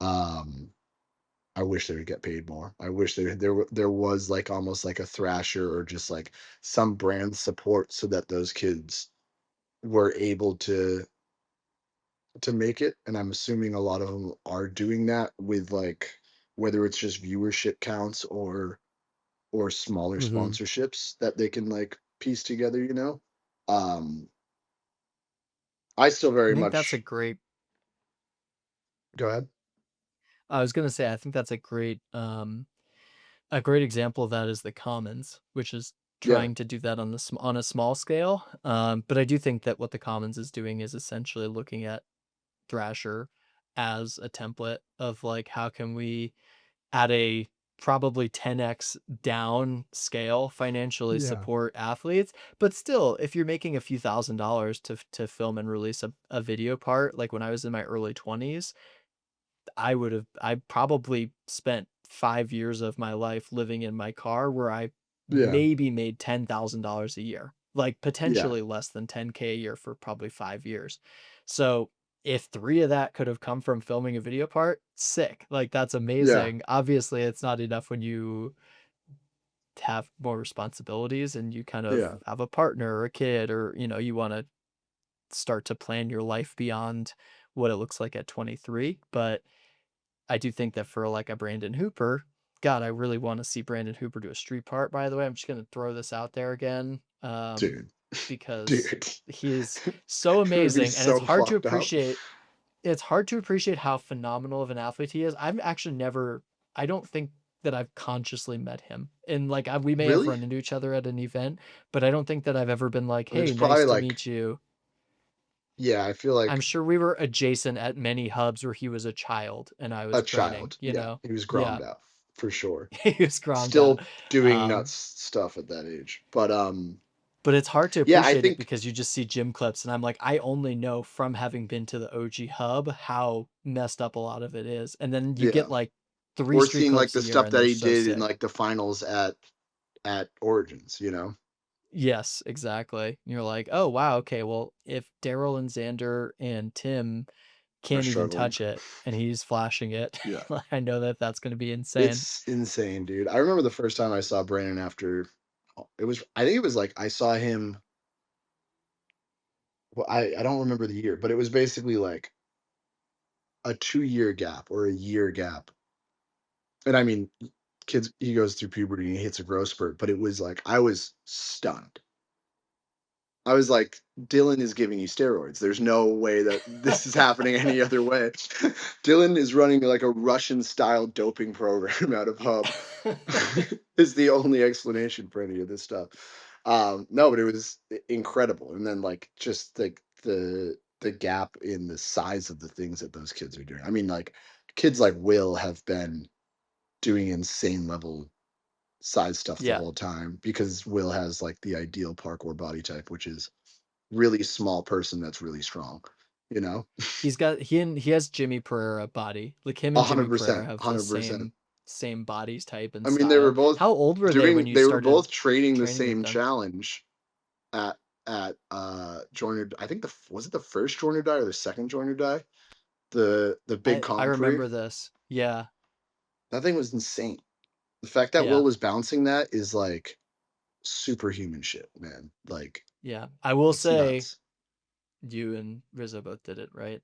Um, I wish they would get paid more. I wish there was like almost like a Thrasher or just like some brand support so that those kids were able to make it. And I'm assuming a lot of them are doing that with like whether it's just viewership counts or smaller Hmm. sponsorships that they can like piece together, you know? Um, I still I very think that's much go ahead. I was gonna say I think that's a great example of that is the Commons, which is Yeah. trying to do that on on a small scale. But I do think that what the Commons is doing is essentially looking at Thrasher as a template of like how can we at a probably 10x down scale financially Yeah. support athletes, but still if you're making a few $1,000s to film and release a video part, like when I was in my early 20s, I probably spent 5 years of my life living in my car where I Yeah. maybe made $10,000 a year, like Yeah. potentially less than 10K a year for probably 5 years. So, if 3 of that could have come from filming a video part, sick. Like that's Yeah. amazing. Obviously, it's not enough when you have more responsibilities and you kind of Yeah. have a partner or a kid or, you want to start to plan your life beyond what it looks like at 23, but I do think that for like a Brandon Hooper, God, I really want to see Brandon Hooper do a street part. By the way, I'm just gonna throw this out there again, Dude. because Dude. he is so It would be amazing, and it's so hard to fucked up. appreciate. It's hard to appreciate how phenomenal of an athlete he is. I've actually never. I don't think. that I've consciously met him. And like we may have Really? run into each other at an event, but I don't think that I've ever been like, There's "Hey, probably nice to like, meet you." yeah, I feel I'm like sure we were adjacent at many hubs where he was a child and I was a training, child. you Yeah, know? he was Yeah. grommed out for sure. He was grommed out. Still doing nuts Um, stuff at that age. But but it's hard to yeah, I appreciate it think because you just see gym clips and I'm like, I only know from having been to the OG hub how messed up a lot of it is. And then you yeah. get like 3 Or street seeing like clips a the year stuff and that they're he so did in sick. like the finals at Origins, you know? Yes, exactly. You're like, "Oh, wow, okay, well, if Daryl and Xander and Tim Are can't even struggling. touch it and he's flashing it, Yeah. I know that that's gonna be insane." It's insane, dude. I remember the first time I saw Brandon after it was I think it was like I saw him well, I don't remember the year, but it was basically like a 2-year gap or a year gap. And I mean, kids he goes through puberty and he hits a growth spurt, but it was like I was stunned. I was like, Dylan is giving you steroids. There's no way that this is happening any other way. Dylan is running like a Russian style doping program out of Hub. Is the only explanation for any of this stuff. No, but it was incredible. And then like just the gap in the size of the things that those kids are doing. I mean, like kids like Will have been doing insane level size stuff the Yeah. whole time because Will has like the ideal parkour body type, which is really small person that's really strong, you know? He has Jimmy Pereira body. Like, him and Jimmy Pereira 100%, have the 100%. same bodies type and I mean, they were style. both How old were they when doing you they were started both training the training with same them? challenge at Joiner. I think was it the first Joiner die or the second Joiner die? The big I Kong free. remember this. Yeah, That thing was insane. The fact that Will yeah, was bouncing that is like superhuman shit, man. Like yeah. I will it's say nuts. you and Rizzo both did it, right?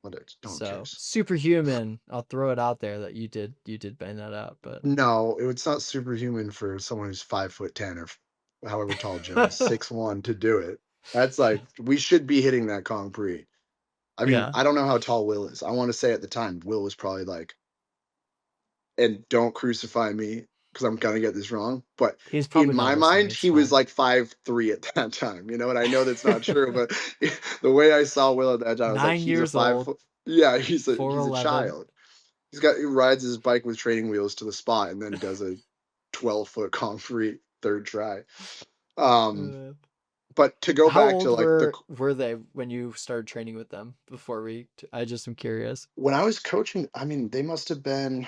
What no one So, cares. superhuman. I'll throw it out there that you did bang that out, but No, it's not superhuman for someone who's 5'10" or however tall Joe is, 6'1" to do it. That's like we should be hitting that concrete. I mean, yeah, I don't know how tall Will is. I want to say at the time Will was probably like, and don't crucify me because I'm gonna get this wrong, but he's in probably not my listening. mind It's he was fine. like 5'3" at that time. You know, and I know that's not true, but the way I saw Will at that time, I was like, 9 he's a years five old, foot. Yeah, four he's a eleven. child. He rides his bike with training wheels to the spot and then does a 12-foot concrete third try. Um, Uh, but to go how back to old like were they when you started training with them before I just am curious. when I was coaching, I mean, they must have been,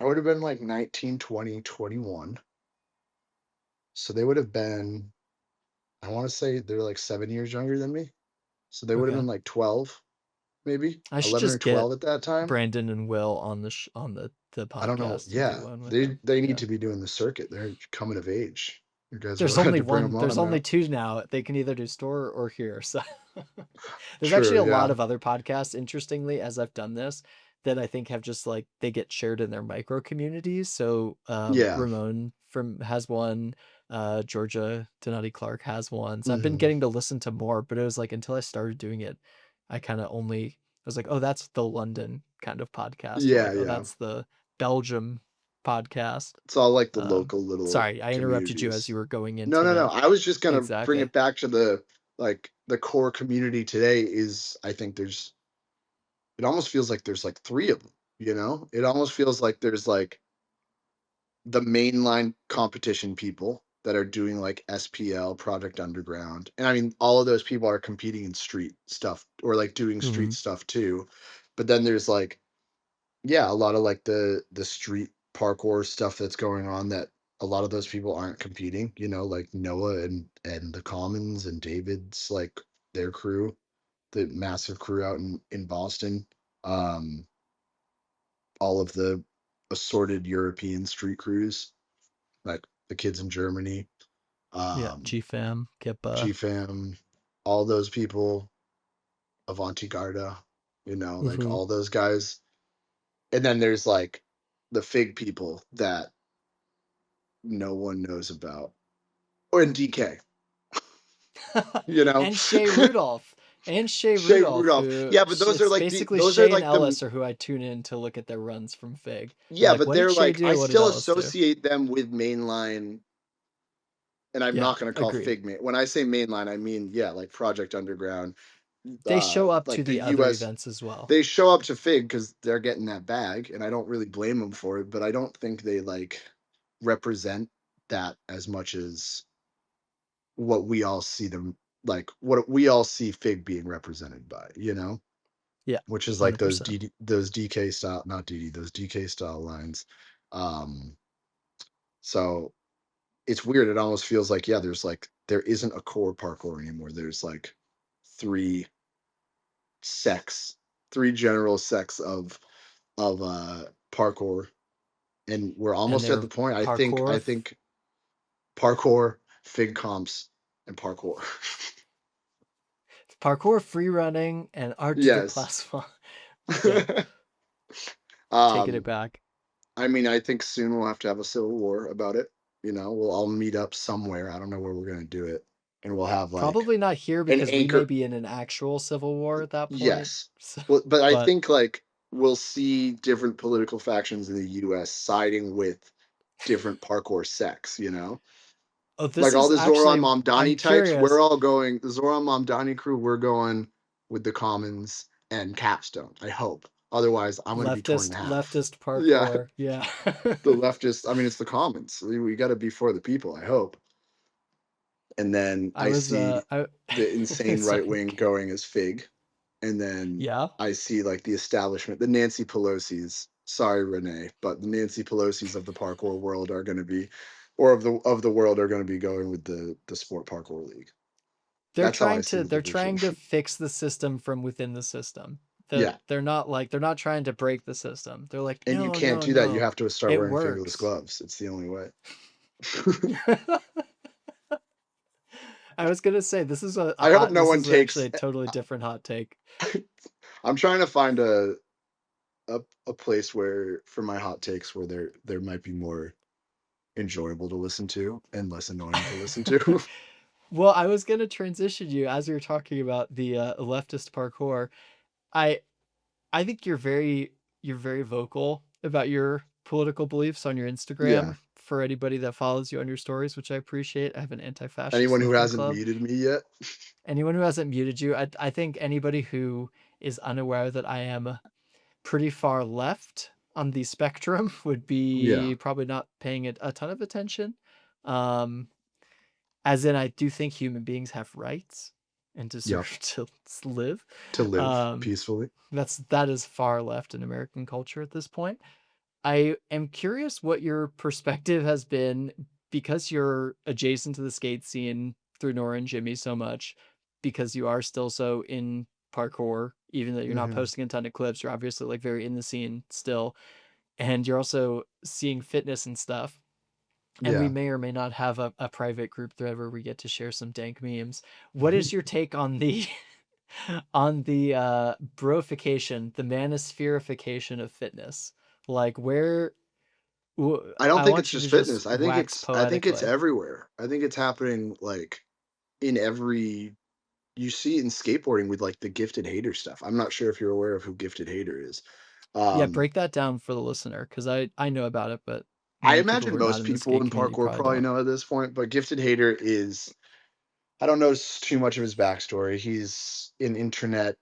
I would have been like 19, 20, 21. So they would have been, I want to say they're like 7 years younger than me. So they would have Okay. been like 12, maybe I should 11 or just get 12 at that time. Brandon and Will on on the I don't know. podcast and do Yeah, one with they them. they need Yeah. to be doing the circuit. They're coming of age. You guys There's really had only to bring one, them there's on only now. two now. They can either do store or here. So there's actually True. a lot Yeah. of other podcasts, interestingly, as I've done this, that I think have just like they get shared in their micro communities. So Yeah. Ramon from has one, Georgia Donati Clark has one. So I've been Hmm. getting to listen to more, but it was like until I started doing it, I kind of only I was like, oh, that's the London kind of podcast, or Yeah. like, oh, Yeah. that's the Belgium podcast. It's all like the Um, local little Sorry, I interrupted you as communities. you were going No, into no, no. the I was just gonna bring exactly. it back to the like the core community today is I think there's it almost feels like there's like three of them, you know? It almost feels like there's like the mainline competition people that are doing like SPL, Project Underground. And I mean, all of those people are competing in street stuff or like doing street Mhm. stuff too. But then there's like, yeah, a lot of like the street parkour stuff that's going on that a lot of those people aren't competing, you know, like Noah and the Commons and David's like their crew, the massive crew out in Boston. Um, all of the assorted European street crews, like the kids in Germany, Yeah, um, GFAM, Kippa. GFAM, all those people, Avanti Garda, you know, like Mhm. all those guys. And then there's like the Fig people that no one knows about. Or in DK, you know? And Shea Rudolph. And Shea Shea Rudolph, Rudolph. who Yeah, but those are it's like the basically those are Shea and like the Ellis are who I tune in to look at their runs from Fig. I'm yeah, like, but what did they're Shea like I do? What did still Ellis do? associate them with mainline, and I'm Yeah, not gonna call agreed. Fig when I say mainline, I mean, yeah, like Project Underground, They show up to like the the other US. events as well. They show up to Fig because 'cause they're getting that bag, and I don't really blame them for it, but I don't think they, like, represent that as much as what we all see them like, what we all see Fig being represented by, you know? Yeah, Which is like 100%. those DK style, not DD, those DK style lines. Um, so it's weird. It almost feels like, yeah, there isn't a core parkour anymore. There's like three sects, three general sects of parkour. And we're And almost at they're the point. I parkour, think parkour, fig comps, and parkour. parkour free running, and art to the Yes. plasma. Yeah, taking it um, back. I mean, I think soon we'll have to have a civil war about it. You know, we'll all meet up somewhere. I don't know where we're gonna do it, and we'll have like Probably not here an because we may anchor. be in an actual civil war at that point. Yes, So, well, but I but think like we'll see different political factions in the U.S. siding with different parkour sects. You know, oh, like this all is the Zoran actually Mamdani I'm types. We're curious. all going the Zoran Mamdani crew. We're going with the Commons and Capstone. I hope. Otherwise, I'm going to be torn in half. Leftist Yeah, parkour. Yeah. the leftist. I mean, it's the Commons. We got to be for the people. I hope. And then I I was see I the insane so right wing going as Fig, and then yeah. I see like the establishment, the Nancy Pelosi's. Sorry, Renee, but the Nancy Pelosi's of the parkour world are going to be, or of the world are going to be going with the Sport Parkour League. That's how I see the They're division. trying to fix the system from within the system. Yeah, They're not trying to break the system. They're like, and you "No, can't no, do that. You no. have to start It wearing fingerless works." gloves. It's the only way. I was gonna say I hope no this one is actually takes. a totally different hot take. I'm trying to find a place where for my hot takes where there might be more enjoyable to listen to and less annoying to listen to. Well, I was gonna transition you as you were talking about the leftist parkour. I I think you're very vocal about your political beliefs on your Yeah. Instagram for anybody that follows you on your stories, which I appreciate. I have an anti-fascist Anyone who lifting hasn't club. muted me yet? Anyone who hasn't muted you, I think anybody who is unaware that I am pretty far left on the spectrum would Yeah. be probably not paying it a ton of attention. Um, as in, I do think human beings have rights and Yep. deserve to live. To live Um, peacefully. that is far left in American culture at this point. I am curious what your perspective has been because you're adjacent to the skate scene through Nora and Jimmy so much, because you are still so in parkour, even though you're not Mhm. posting a ton of clips, you're obviously like very in the scene still, and you're also seeing fitness and stuff. And we Yeah. may or may not have a private group thread where we get to share some dank memes. What is your take on the on the broification, the manosphereification of fitness? Like I don't I think it's want you to just just fitness. wax I think it's poetically. everywhere. I think it's happening like in every you see it in skateboarding with like the gifted hater stuff. I'm not sure if you're aware of who gifted hater is. Yeah, Um break that down for the listener because I know about it, but I maybe people imagine who are not most in the people skate in community parkour probably probably don't. know at this point, but gifted hater is I don't know too much of his backstory. He's an internet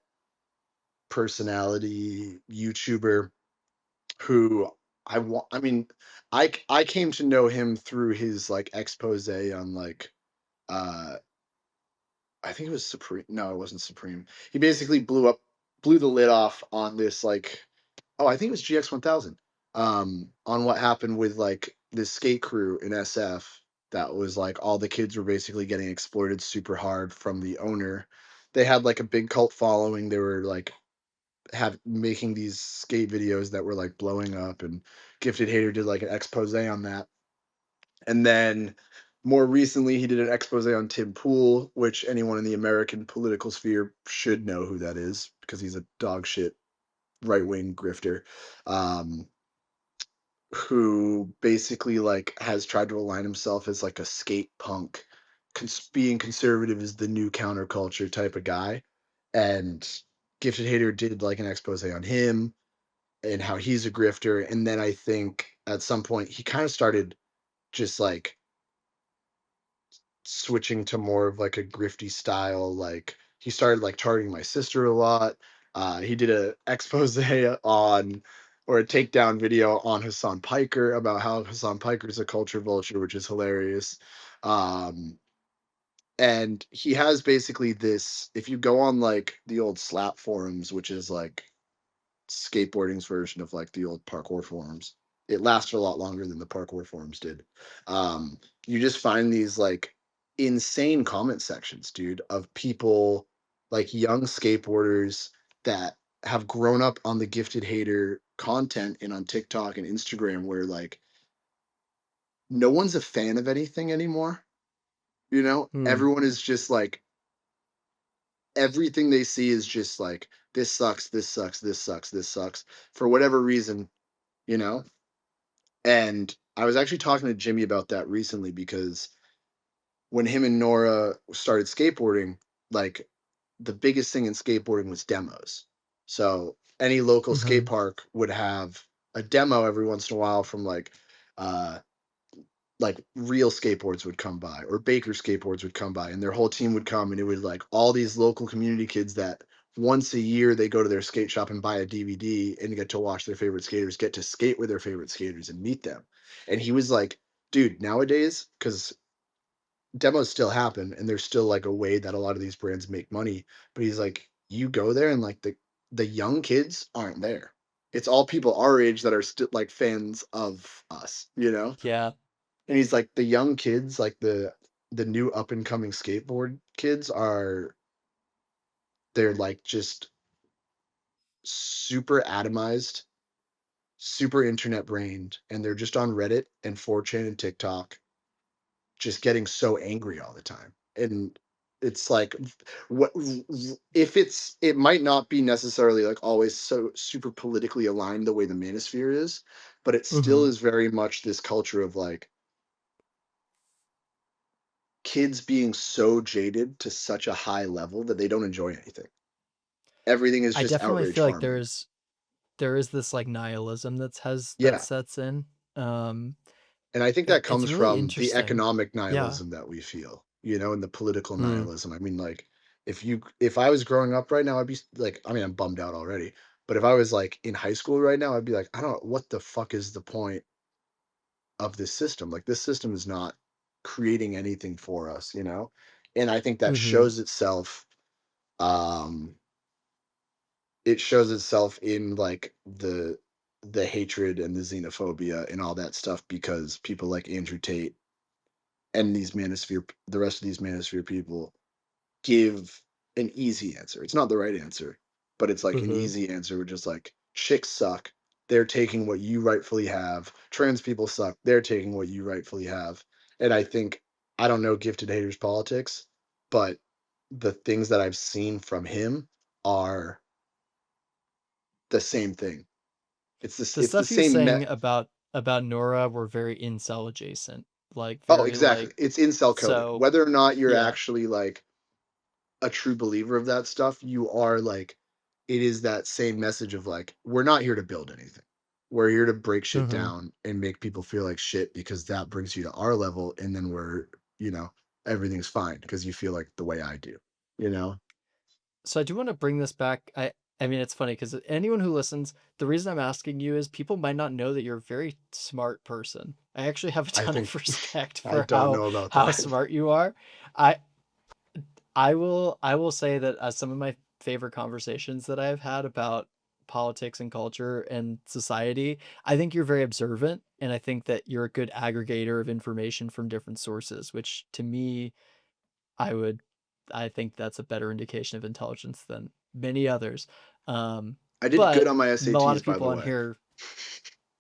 personality, YouTuber who I mean, I came to know him through his like expose on like uh I think it was Supreme. No, it wasn't Supreme. He basically blew the lid off on this like oh, I think it was GX 1000 on what happened with like this skate crew in SF that was like all the kids were basically getting exploited super hard from the owner. They had like a big cult following. They were like have making these skate videos that were like blowing up, and Gifted Hater did like an expose on that. And then more recently he did an expose on Tim Pool, which anyone in the American political sphere should know who that is because he's a dog shit right-wing grifter. um who basically like has tried to align himself as like a skate punk, being conservative is the new counterculture type of guy. and Gifted Hater did like an expose on him and how he's a grifter. And then I think at some point he kind of started just like switching to more of like a grifty style. Like he started like targeting my sister a lot. He did a expose on or a takedown video on Hassan Piker about how Hassan Piker is a culture vulture, which is hilarious. Um, and he has basically this. If you go on like the old Slap forums, which is like skateboarding's version of like the old parkour forums. It lasted a lot longer than the parkour forums did. You just find these like insane comment sections, dude, of people like young skateboarders that have grown up on the Gifted Hater content and on TikTok and Instagram where like no one's a fan of anything anymore. You know, Hmm. everyone is just like everything they see is just like this sucks, this sucks, this sucks, this sucks for whatever reason, you know? And I was actually talking to Jimmy about that recently because when him and Nora started skateboarding, like the biggest thing in skateboarding was demos. So any local skate Mm-hmm. park would have a demo every once in a while from uh like real skateboards would come by or Baker skateboards would come by and their whole team would come and it would like all these local community kids that once a year they go to their skate shop and buy a DVD and get to watch their favorite skaters get to skate with their favorite skaters and meet them. And he was like, dude, nowadays, because demos still happen and there's still like a way that a lot of these brands make money, but he's like, you go there and like the young kids aren't there. It's all people our age that are still like fans of us, you know? Yeah. And he's like, the young kids, like the new up and coming skateboard kids are they're like just super atomized, super internet brained, and they're just on Reddit and 4chan and TikTok, just getting so angry all the time. And it's like what if it might not be necessarily like always so super politically aligned the way the manosphere is, but it still Mm-hmm. is very much this culture of like kids being so jaded to such a high level that they don't enjoy anything. Everything is I just definitely outrage feel like farming. there is this like nihilism that Yeah. sets in. Um, And I think and that it's comes really from the interesting. economic Yeah. nihilism that we feel, you know, and the political Hmm. nihilism. I mean, like, if I was growing up right now, I'd be like, I mean, I'm bummed out already. But if I was like in high school right now, I'd be like, I don't what the fuck is the point of this system? Like, this system is not creating anything for us, you know? And I think that Mm-hmm. shows itself um it shows itself in like the hatred and the xenophobia and all that stuff because people like Andrew Tate and the rest of these manosphere people give an easy answer. It's not the right answer, but it's like an Mm-hmm. easy answer. We're just like chicks suck. They're taking what you rightfully have. Trans people suck. They're taking what you rightfully have. And I think I don't know Gifted Haters politics, but the things that I've seen from him are the same thing. The It's the stuff he was same saying about Nora were very incel adjacent, like oh, very exactly. like It's incel coding. so. Whether or not you're Yeah. actually like a true believer of that stuff, you are like it is that same message of like we're not here to build anything. We're here to break shit Mm-hmm. down and make people feel like shit because that brings you to our level and then you know, everything's fine because you feel like the way I do, you know? So I do want to bring this back. I mean, it's funny because anyone who listens, the reason I'm asking you is people might not know that you're a very smart person. I actually have a I ton think of respect I for don't know about how that. smart you are. I I will say that some of my favorite conversations that I've had about politics and culture and society, I think you're very observant, and I think that you're a good aggregator of information from different sources, which to me, I would I think that's a better indication of intelligence than many others. Um, I did good but on my a lot SATs of by people the on way. here,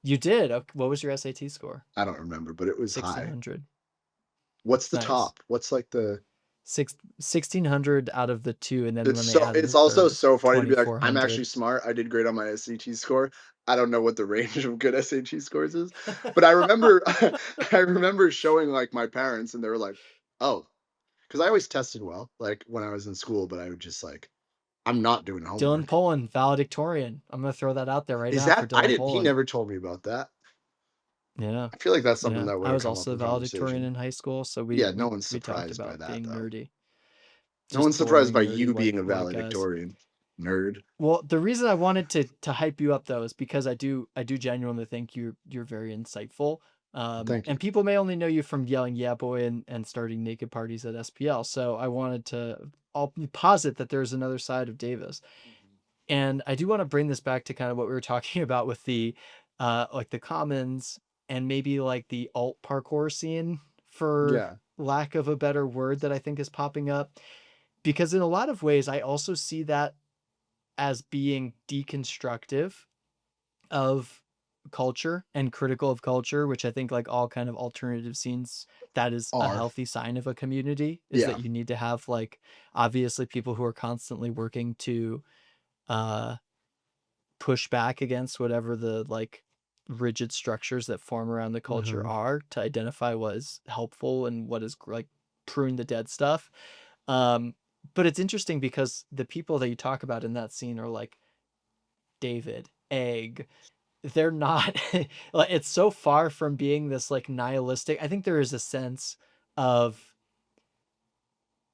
you did. What was your SAT score? I don't remember, but it was high. 1600. What's the Nice. top? What's like the 1600 out of the two, and then when they added it's the also third, so funny to be like, I'm actually 2400. smart. I did great on my SAT score. I don't know what the range of good SAT scores is, but I remember I remember showing like my parents and they were like, "Oh," because I always tested well, like when I was in school, but I would just like I'm not doing Dylan homework. Poland, valedictorian. I'm gonna throw that out there right Is now for that I Dylan didn't he Poland. never told me about that. Yeah, I feel like that's something yeah. that would I have was come up also in valedictorian conversation. in high school, so we Yeah, no we one's we talked surprised by about that, being though. nerdy. No Just one's surprised boring, by nerdy you being a white guys. valedictorian, nerd. Well, the reason I wanted to hype you up though is because I do genuinely think you're very insightful. Thank you. And people may only know you from yelling "Yeah, boy" and starting naked parties at SPL. So I wanted to I'll posit that there's another side of Davis. Mhm. And I do want to bring this back to kind of what we were talking about with the like the commons and maybe like the alt parkour scene, for Yeah. lack of a better word, that I think is popping up. Because in a lot of ways I also see that as being deconstructive of culture and critical of culture, which I think like all kind of alternative scenes, that is a Are. healthy sign of a community, is Yeah. that you need to have like obviously people who are constantly working to uh push back against whatever the like rigid structures that form around the culture Mhm. are, to identify what is helpful and what is like prune the dead stuff. um but it's interesting because the people that you talk about in that scene are like David, Egg. They're not like, it's so far from being this like nihilistic. I think there is a sense of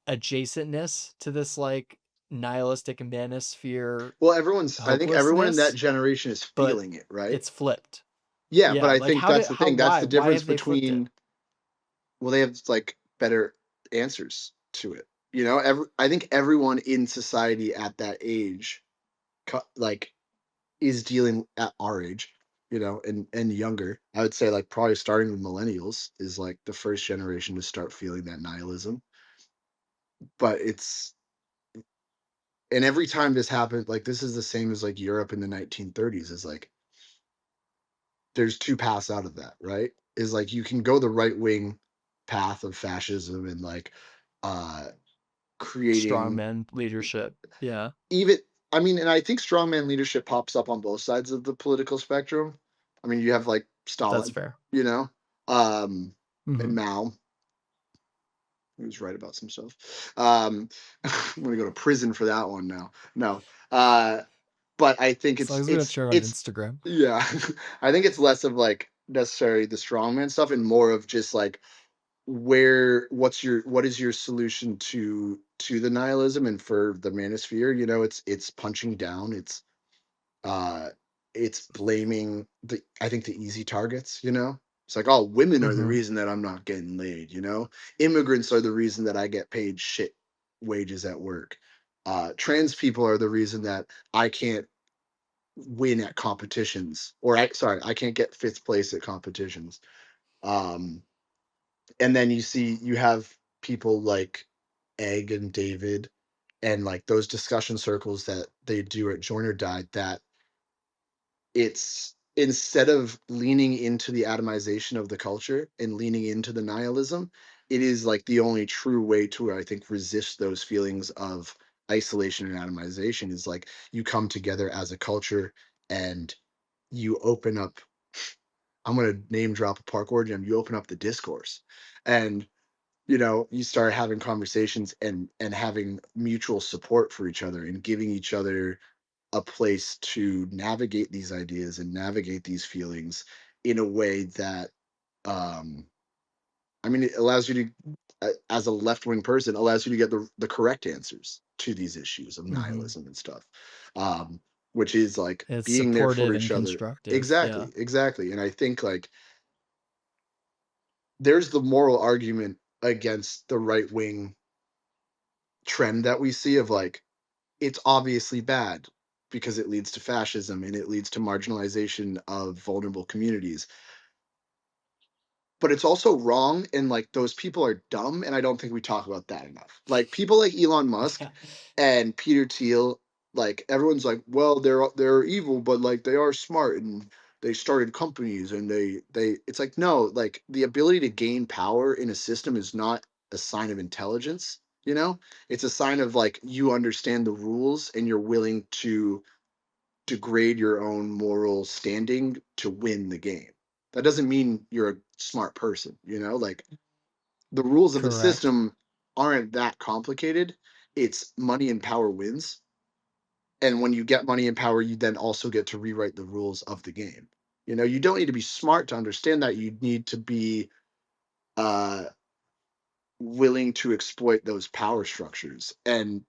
adjacentness to this like nihilistic manosphere Well, I think everyone in that hopelessness, generation is but feeling it, right? it's flipped. Yeah, but Yeah, I like think how that's did the how thing. That's the why difference have they flipped it? between well, they have like better answers to it. I think everyone in society at that age, like, is dealing at our age, and younger. I would say like probably starting with millennials is like the first generation to start feeling that nihilism. But it's and every time this happened, like this is the same as like Europe in the 1930s. Is like there's two paths out of that, right? Is like you can go the right wing path of fascism and like uh creating Strongman leadership. Yeah, even I mean, and I think strongman leadership pops up on both sides of the political spectrum. I mean, you have like that's Stalin, fair. you know, um, and Hmm. Mao, he was right about some stuff. I'm gonna go to prison for that one now. No, uh, but I think As long it's as we don't it's share it on it's Instagram. yeah, I think it's less of like necessarily the strongman stuff and more of just like what is your solution to the nihilism and for the manosphere. It's punching down, uh it's blaming the I think the easy targets. It's like, oh, women are the Hmm. reason that I'm not getting laid. Immigrants are the reason that I get paid shit wages at work. Trans people are the reason that I can't win at competitions, or I can't get fifth place at competitions. um and then you have people like Egg and David, and like those discussion circles that they do at Join or Die, that it's instead of leaning into the atomization of the culture and leaning into the nihilism, it is like the only true way to, I think, resist those feelings of isolation and atomization is like you come together as a culture and you open up. I'm going to name drop a parkour gym. You open up the discourse, and you start having conversations and having mutual support for each other and giving each other a place to navigate these ideas and navigate these feelings in a way that um I mean, it allows you to, as a left-wing person, allows you to get the correct answers to these issues of Hmm. nihilism and stuff. Which is like It's being there for supportive and each other. constructive. Yeah. Exactly. And I think like there's the moral argument against the right wing trend that we see of like it's obviously bad because it leads to fascism and it leads to marginalization of vulnerable communities. But it's also wrong, and like those people are dumb, and I don't think we talk about that enough. Like people like Elon Musk Yeah. and Peter Thiel, like everyone's like, well, they're evil, but like they are smart and they started companies and they it's like, no, like the ability to gain power in a system is not a sign of intelligence. It's a sign of like you understand the rules and you're willing to degrade your own moral standing to win the game. That doesn't mean you're a smart person. Like the rules of the Correct. system aren't that complicated. It's money and power wins. And when you get money and power, you then also get to rewrite the rules of the game. You know, you don't need to be smart to understand that. You need to be uh, willing to exploit those power structures. And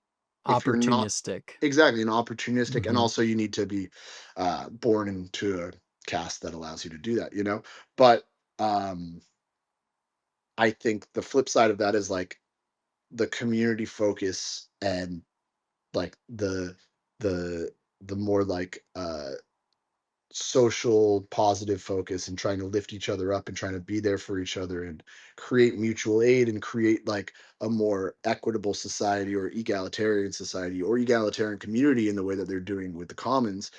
if you're not Opportunistic. exactly and opportunistic, and Hmm. also you need to be born into a caste that allows you to do that. You know, but um, I think the flip side of that is like the community focus and like the the more like social positive focus and trying to lift each other up and trying to be there for each other and create mutual aid and create like a more equitable society or egalitarian community in the way that they're doing with the commons.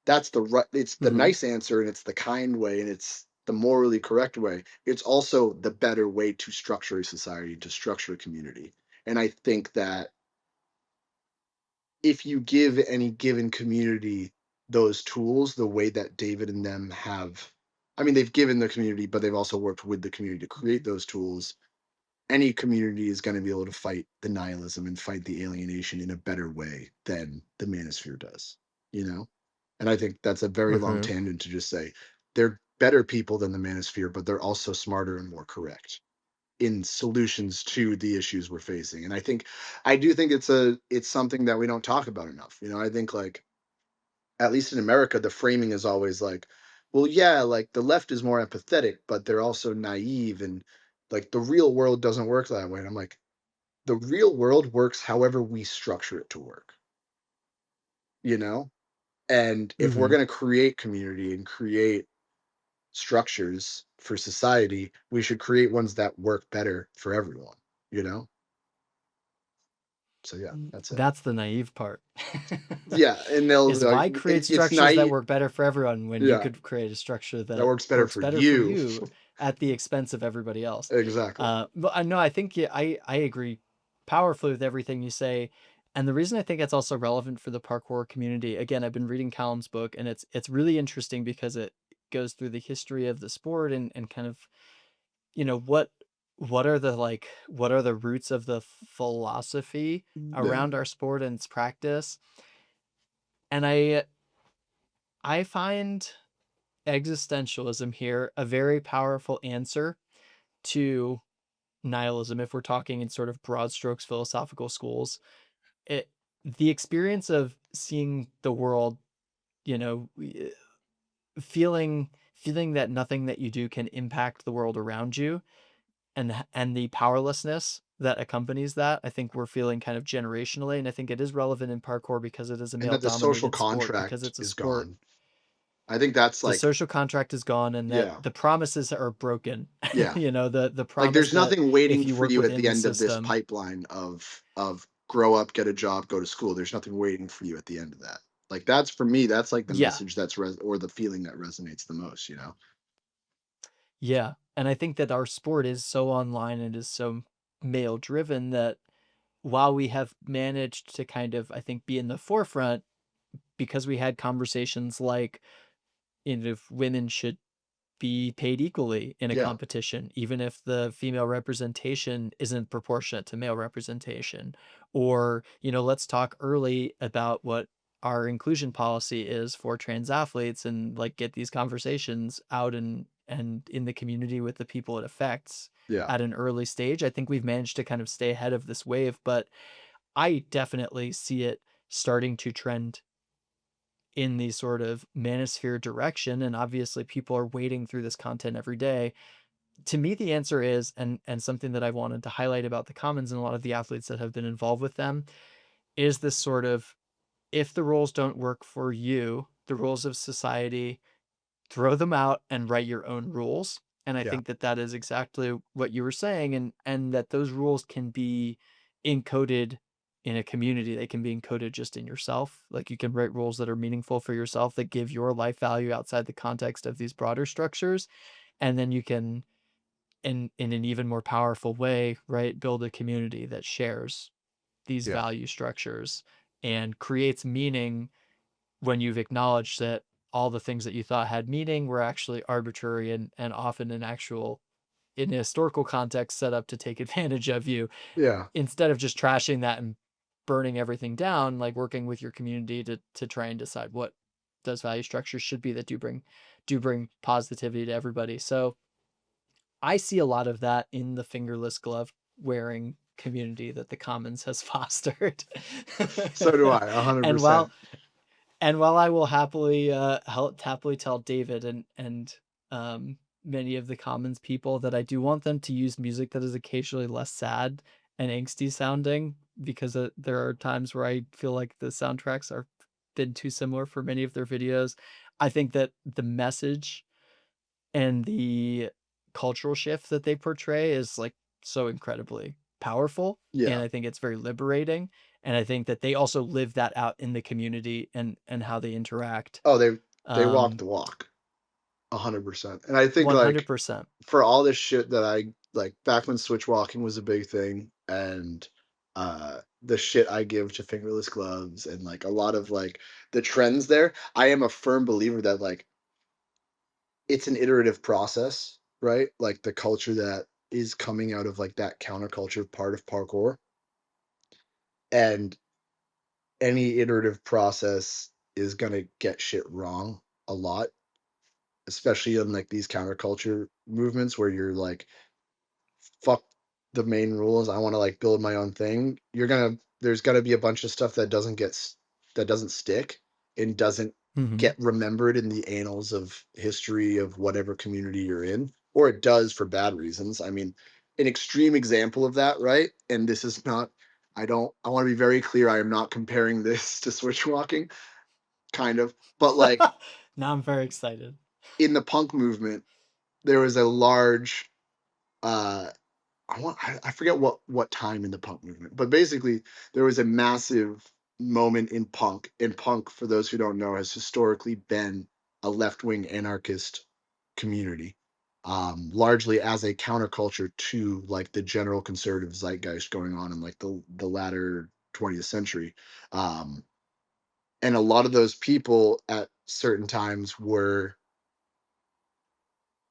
That's the right, it's the Hmm. nice answer and it's the kind way and it's the morally correct way. It's also the better way to structure a society, to structure a community. And I think that if you give any given community those tools the way that David and them have, I mean, they've given the community, but they've also worked with the community to create those tools. Any community is going to be able to fight the nihilism and fight the alienation in a better way than the manosphere does, you know? And I think that's a very long Hmm. tangent to just say they're better people than the manosphere, but they're also smarter and more correct in solutions to the issues we're facing. And I do think it's something that we don't talk about enough. You know, I think like at least in America, the framing is always like, well, yeah, like the left is more empathetic, but they're also naive and like the real world doesn't work that way. And I'm like, the real world works however we structure it to work, you know? And if we're Hmm. going to create community and create structures for society, we should create ones that work better for everyone, you know? So yeah, that's it. That's the naive part. Yeah, and they'll Is like why create it's structures that naive. work better for everyone when you Yeah, could create a structure that that works better works for better for you. you at the expense of everybody else. Exactly. But I know I think I agree powerfully with everything you say. And the reason I think it's also relevant for the parkour community, again, I've been reading Callum's book, and it's really interesting because it goes through the history of the sport and kind of, what are the what are the roots of the philosophy Yeah. around our sport and its practice. And I find existentialism here a very powerful answer to nihilism if we're talking in sort of broad strokes philosophical schools. The experience of seeing the world, you know, feeling that nothing that you do can impact the world around you, and the powerlessness that accompanies that, I think we're feeling kind of generationally, and I think it is relevant in parkour because it is a And male that the social dominated sport, because contract it's a is sport. gone. I think that's The like social contract is gone, and that yeah. the promises are broken. Yeah. The Like promise there's that nothing if waiting you for work you at within the the end of this system. pipeline of grow up, get a job, go to school. There's nothing waiting for you at the end of that. Like that's for me, that's like the Yeah. message or the feeling that resonates the most, you know? Yeah. And I think that our sport is so online and is so male driven that while we have managed to kind of, I think, be in the forefront because we had conversations like, if women should be paid equally in a Yeah. competition, even if the female representation isn't proportionate to male representation. Or, let's talk early about what our inclusion policy is for trans athletes and like get these conversations out and in the community with the people it affects Yeah. at an early stage. I think we've managed to kind of stay ahead of this wave, but I definitely see it starting to trend in the sort of manosphere direction, and obviously people are wading through this content every day. To me, the answer is, and something that I wanted to highlight about the commons and a lot of the athletes that have been involved with them, is this sort of, if the rules don't work for you, the rules of society, throw them out and write your own rules. And I Yeah. think that that is exactly what you were saying, and that those rules can be encoded in a community. They can be encoded just in yourself. Like, you can write rules that are meaningful for yourself that give your life value outside the context of these broader structures. And then you can, in an even more powerful way, right, build a community that shares these Yeah. value structures and creates meaning when you've acknowledged that all the things that you thought had meaning were actually arbitrary and often in a historical context set up to take advantage of you, Yeah. instead of just trashing that and burning everything down, like working with your community to try and decide what those value structures should be that do bring positivity to everybody. So I see a lot of that in the fingerless glove wearing community that the Commons has fostered. So do I, and 100%. while and while I will happily happily tell David and many of the Commons people that I do want them to use music that is occasionally less sad and angsty sounding, because there are times where I feel like the soundtracks are been too similar for many of their videos. I think that the message and the cultural shift that they portray is like so incredibly powerful, and Yeah. I think it's very liberating, and I think that they also live that out in the community and how they interact. Oh, they walk um the walk, 100%. And I think, like, 100%. for all this shit that I like, back when switch walking was a big thing, and the shit I give to fingerless gloves, and like a lot of like the trends there, I am a firm believer that like it's an iterative process, right? Like the culture that is coming out of like that counterculture part of parkour, and any iterative process is going to get shit wrong a lot, especially in like these counterculture movements where you're like, fuck the main rules. I want to like build my own thing. There's gonna be a bunch of stuff that that doesn't stick and doesn't Mhm. get remembered in the annals of history of whatever community you're in, or it does for bad reasons. I mean, an extreme example of that, right? And this is not. I want to be very clear. I am not comparing this to switch walking, kind of, but like Now I'm very excited. in the punk movement, there was a large uh I forget what time in the punk movement, but basically there was a massive moment in punk. And punk, for those who don't know, has historically been a left wing anarchist community, largely as a counterculture to like the general conservative zeitgeist going on in like the latter 20th century. Um, and a lot of those people at certain times were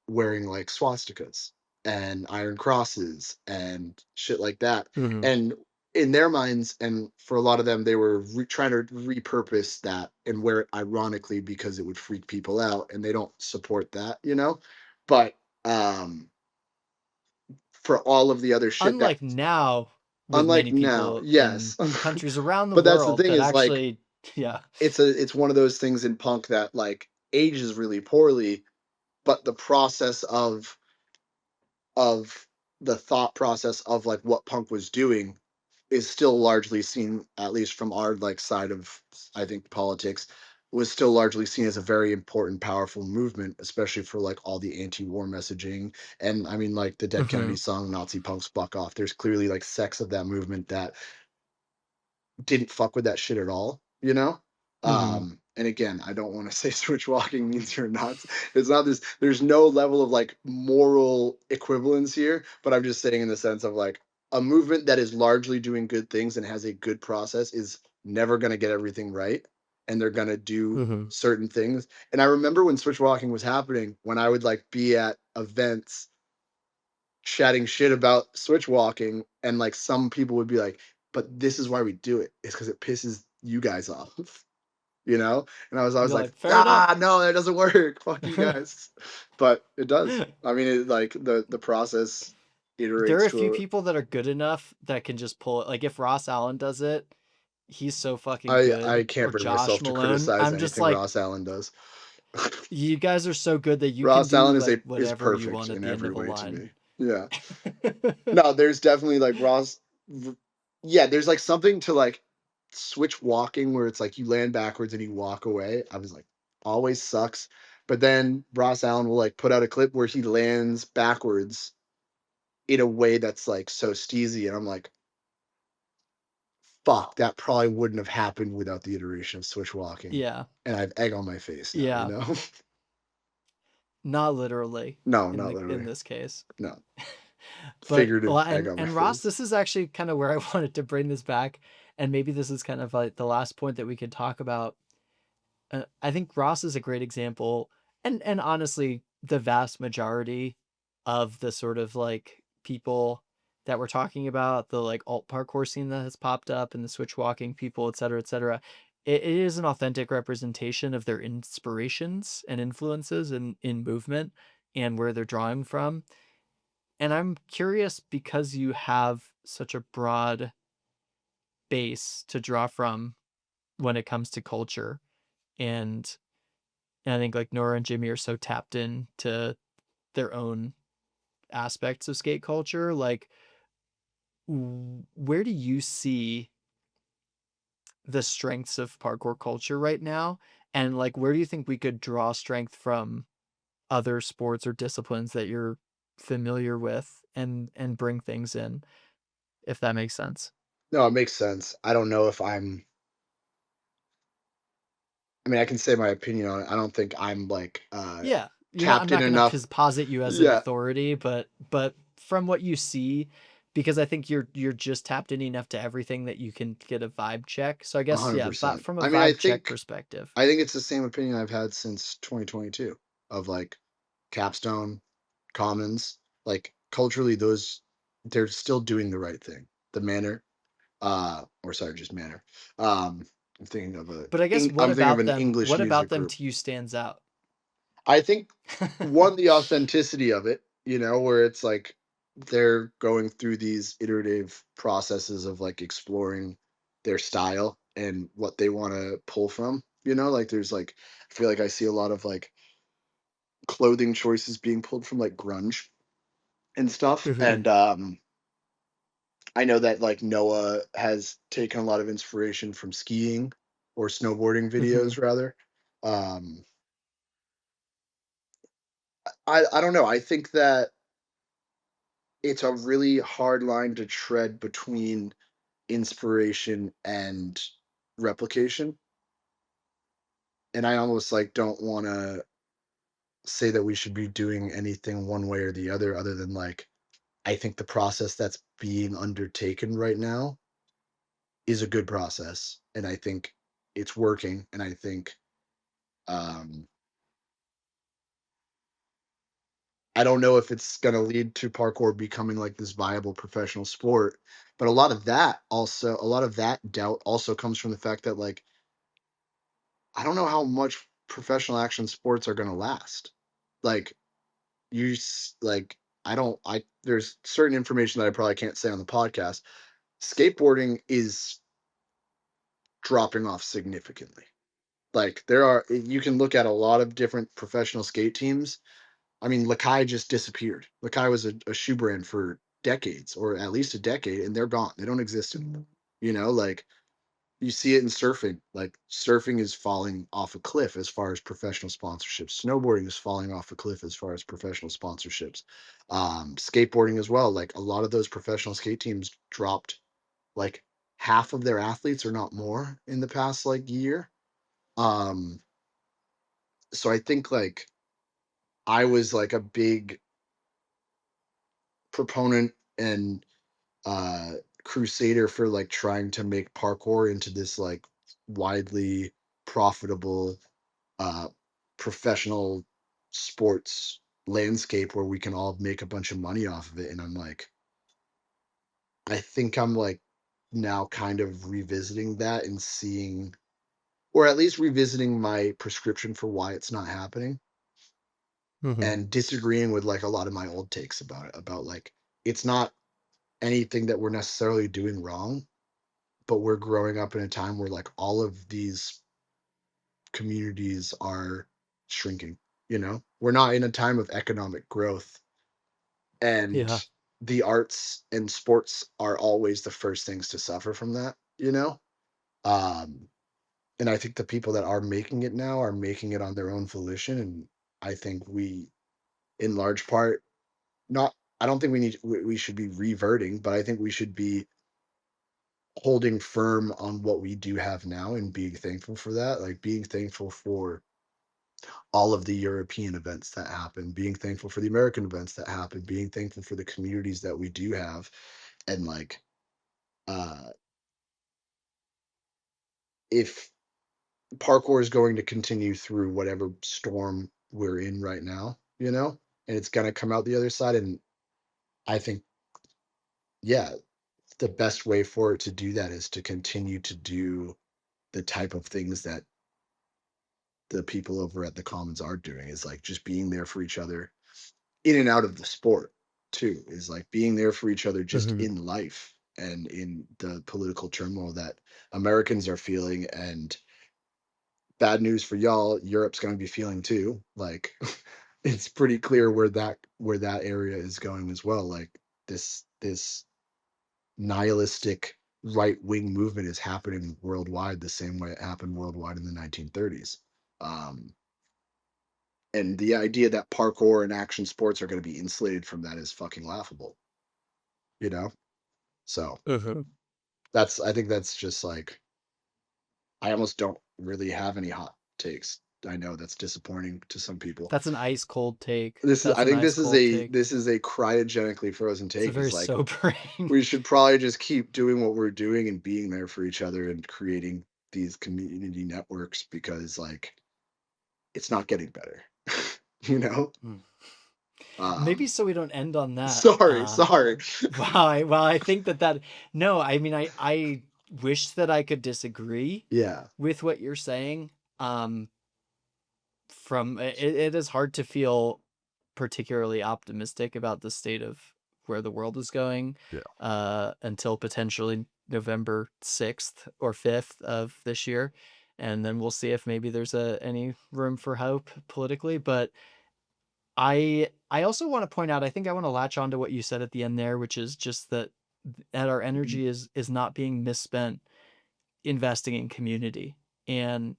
wearing like swastikas and iron crosses and shit like that. Mhm. And in their minds, and for a lot of them, they were trying to repurpose that and wear it ironically because it would freak people out, and they don't support that, you know. But for all of the other shit that, Unlike now, with unlike many now, people in yes. countries around the But that's the world thing that is like actually yeah. it's one of those things in punk that like ages really poorly, but the process of the thought process of like what punk was doing is still largely seen, at least from our like side of, I think, politics, was still largely seen as a very important powerful movement, especially for like all the anti-war messaging. And I mean, like the Dead Kennedy Mhm. song Nazi punks fuck off, there's clearly like sects of that movement that didn't fuck with that shit at all, you know? Mhm. And again, I don't want to say switch walking means you're nuts. It's not this, there's no level of like moral equivalence here, but I'm just saying in the sense of like a movement that is largely doing good things and has a good process is never going to get everything right. And they're going to do Mhm. certain things. And I remember when switch walking was happening, when I would like be at events chatting shit about switch walking, and like some people would be like, but this is why we do it, it's because it pisses you guys off. You know. And I You're was like, like, "Fair enough." ah, no, that doesn't work, fuck you guys. But it does. I mean, it, like the process There are iterates a few to people that are good enough that can just pull it. Like, if Ross Allen does it, he's so a, fucking I good. can't Or bring Josh myself to Malone. criticize I'm just anything like, Ross Allen does. you guys are so good that you can Ross do Allen like is whatever you perfect want at in the end every of a way to line. me. Yeah. No, there's definitely like yeah, there's like something to like switch walking where it's like you land backwards and you walk away. I was like, always sucks. But then Ross Allen will like put out a clip where he lands backwards in a way that's like so steezy. And I'm like, fuck, that probably wouldn't have happened without the iteration of switch walking. Yeah. And I have egg on my face now, you Yeah. know? Not literally No, in not the in literally. this case. No. But well, Figurative egg and on my and Ross, face. this is actually kind of where I wanted to bring this back, and maybe this is kind of like the last point that we could talk about. I think Ross is a great example, and honestly, the vast majority of the sort of like people that we're talking about, the like alt parkour scene that has popped up and the switch walking people, et cetera, it is an authentic representation of their inspirations and influences in movement and where they're drawing from. And I'm curious because you have such a broad base to draw from when it comes to culture. And, and I think like Nora and Jimmy are so tapped into their own aspects of skate culture. Like, where do you see the strengths of parkour culture right now? And like, where do you think we could draw strength from other sports or disciplines that you're familiar with and bring things in, if that makes sense? No, it makes sense. I don't know if I mean, I can say my opinion on it. I don't think I'm like Yeah, I'm tapped in not gonna enough. posit you as an Yeah, authority, but from what you see, because I think you're just tapped in enough to everything that you can get a vibe check. So I guess yeah, 100%. from a I mean, I vibe check think perspective. I think it's the same opinion I've had since 2022 of like Capstone, Commons, like culturally those they're still doing the right thing. The manner, or sorry, just manner. Um, I'm thinking of But I guess I'm thinking of an English what about music them group. to you stands out? I think one, the authenticity of it, you know, where it's like they're going through these iterative processes of like exploring their style and what they want to pull from, you know, like there's like I feel like I see a lot of like clothing choices being pulled from like grunge and stuff. Mhm, And I know that like Noah has taken a lot of inspiration from skiing or snowboarding mhm. videos rather. Um I don't know. I think that it's a really hard line to tread between inspiration and replication. And I almost like don't want to say that we should be doing anything one way or the other than like I think the process that's being undertaken right now is a good process and I think it's working and I think um I don't know if it's going to lead to parkour becoming like this viable professional sport, but a lot of that doubt also comes from the fact that like I don't know how much professional action sports are gonna last. Like, like, I don't I there's certain information that I probably can't say on the podcast. Skateboarding is dropping off significantly. Like, you can look at a lot of different professional skate teams. I mean, Lakai just disappeared. Lakai was a shoe brand for decades, or at least a decade, and they're gone. They don't exist anymore. You know, like you see it in surfing. Like surfing is falling off a cliff as far as professional sponsorships. Snowboarding is falling off a cliff as far as professional sponsorships. Skateboarding as well. Like a lot of those professional skate teams dropped like half of their athletes or not more in the past like year. Um, so I think like I was like a big proponent and uh crusader for like trying to make parkour into this like widely profitable uh, professional sports landscape where we can all make a bunch of money off of it. And I'm like, I think I'm like now kind of revisiting that and seeing, or at least revisiting my prescription for why it's not happening Mhm. and disagreeing with like a lot of my old takes about it, about like, it's not anything that we're necessarily doing wrong, but we're growing up in a time where like all of these communities are shrinking. You know, we're not in a time of economic growth, and Yeah. the arts and sports are always the first things to suffer from that. You know, um, and I think the people that are making it now are making it on their own volition, and I think we, in large part, not. I don't think we should be reverting, but I think we should be holding firm on what we do have now and being thankful for that, like being thankful for all of the European events that happen, being thankful for the American events that happen, being thankful for the communities that we do have. And like, uh, if parkour is going to continue through whatever storm we're in right now, you know, and it's going to come out the other side. And I think yeah, the best way for it to do that is to continue to do the type of things that the people over at the Commons are doing, is like just being there for each other in and out of the sport too, is like being there for each other just Mhm. in life and in the political turmoil that Americans are feeling. And bad news for y'all, Europe's going to be feeling too. Like it's pretty clear where that area is going as well. Like this nihilistic right wing movement is happening worldwide the same way it happened worldwide in the 1930s. Um, and the idea that parkour and action sports are going to be insulated from that is fucking laughable, you know? So Mhm. I think that's just like, I almost don't really have any hot takes. I know that's disappointing to some people. That's an ice cold take. That's I an think ice cold take. this is a cryogenically frozen It's a take. very Is like, sobering. we should probably just keep doing what we're doing and being there for each other and creating these community networks, because like it's not getting better. you know? Mm. Maybe Um so we don't end on that. sorry. Well, I think that no, I mean, I wish that I could disagree Yeah. with what you're saying. It is hard to feel particularly optimistic about the state of where the world is going Yeah. until potentially November 6th or 5th of this year. And then we'll see if maybe there's any room for hope politically. But I also want to point out, I think I want to latch on to what you said at the end there, which is just that our Mhm. energy is not being misspent investing in community. And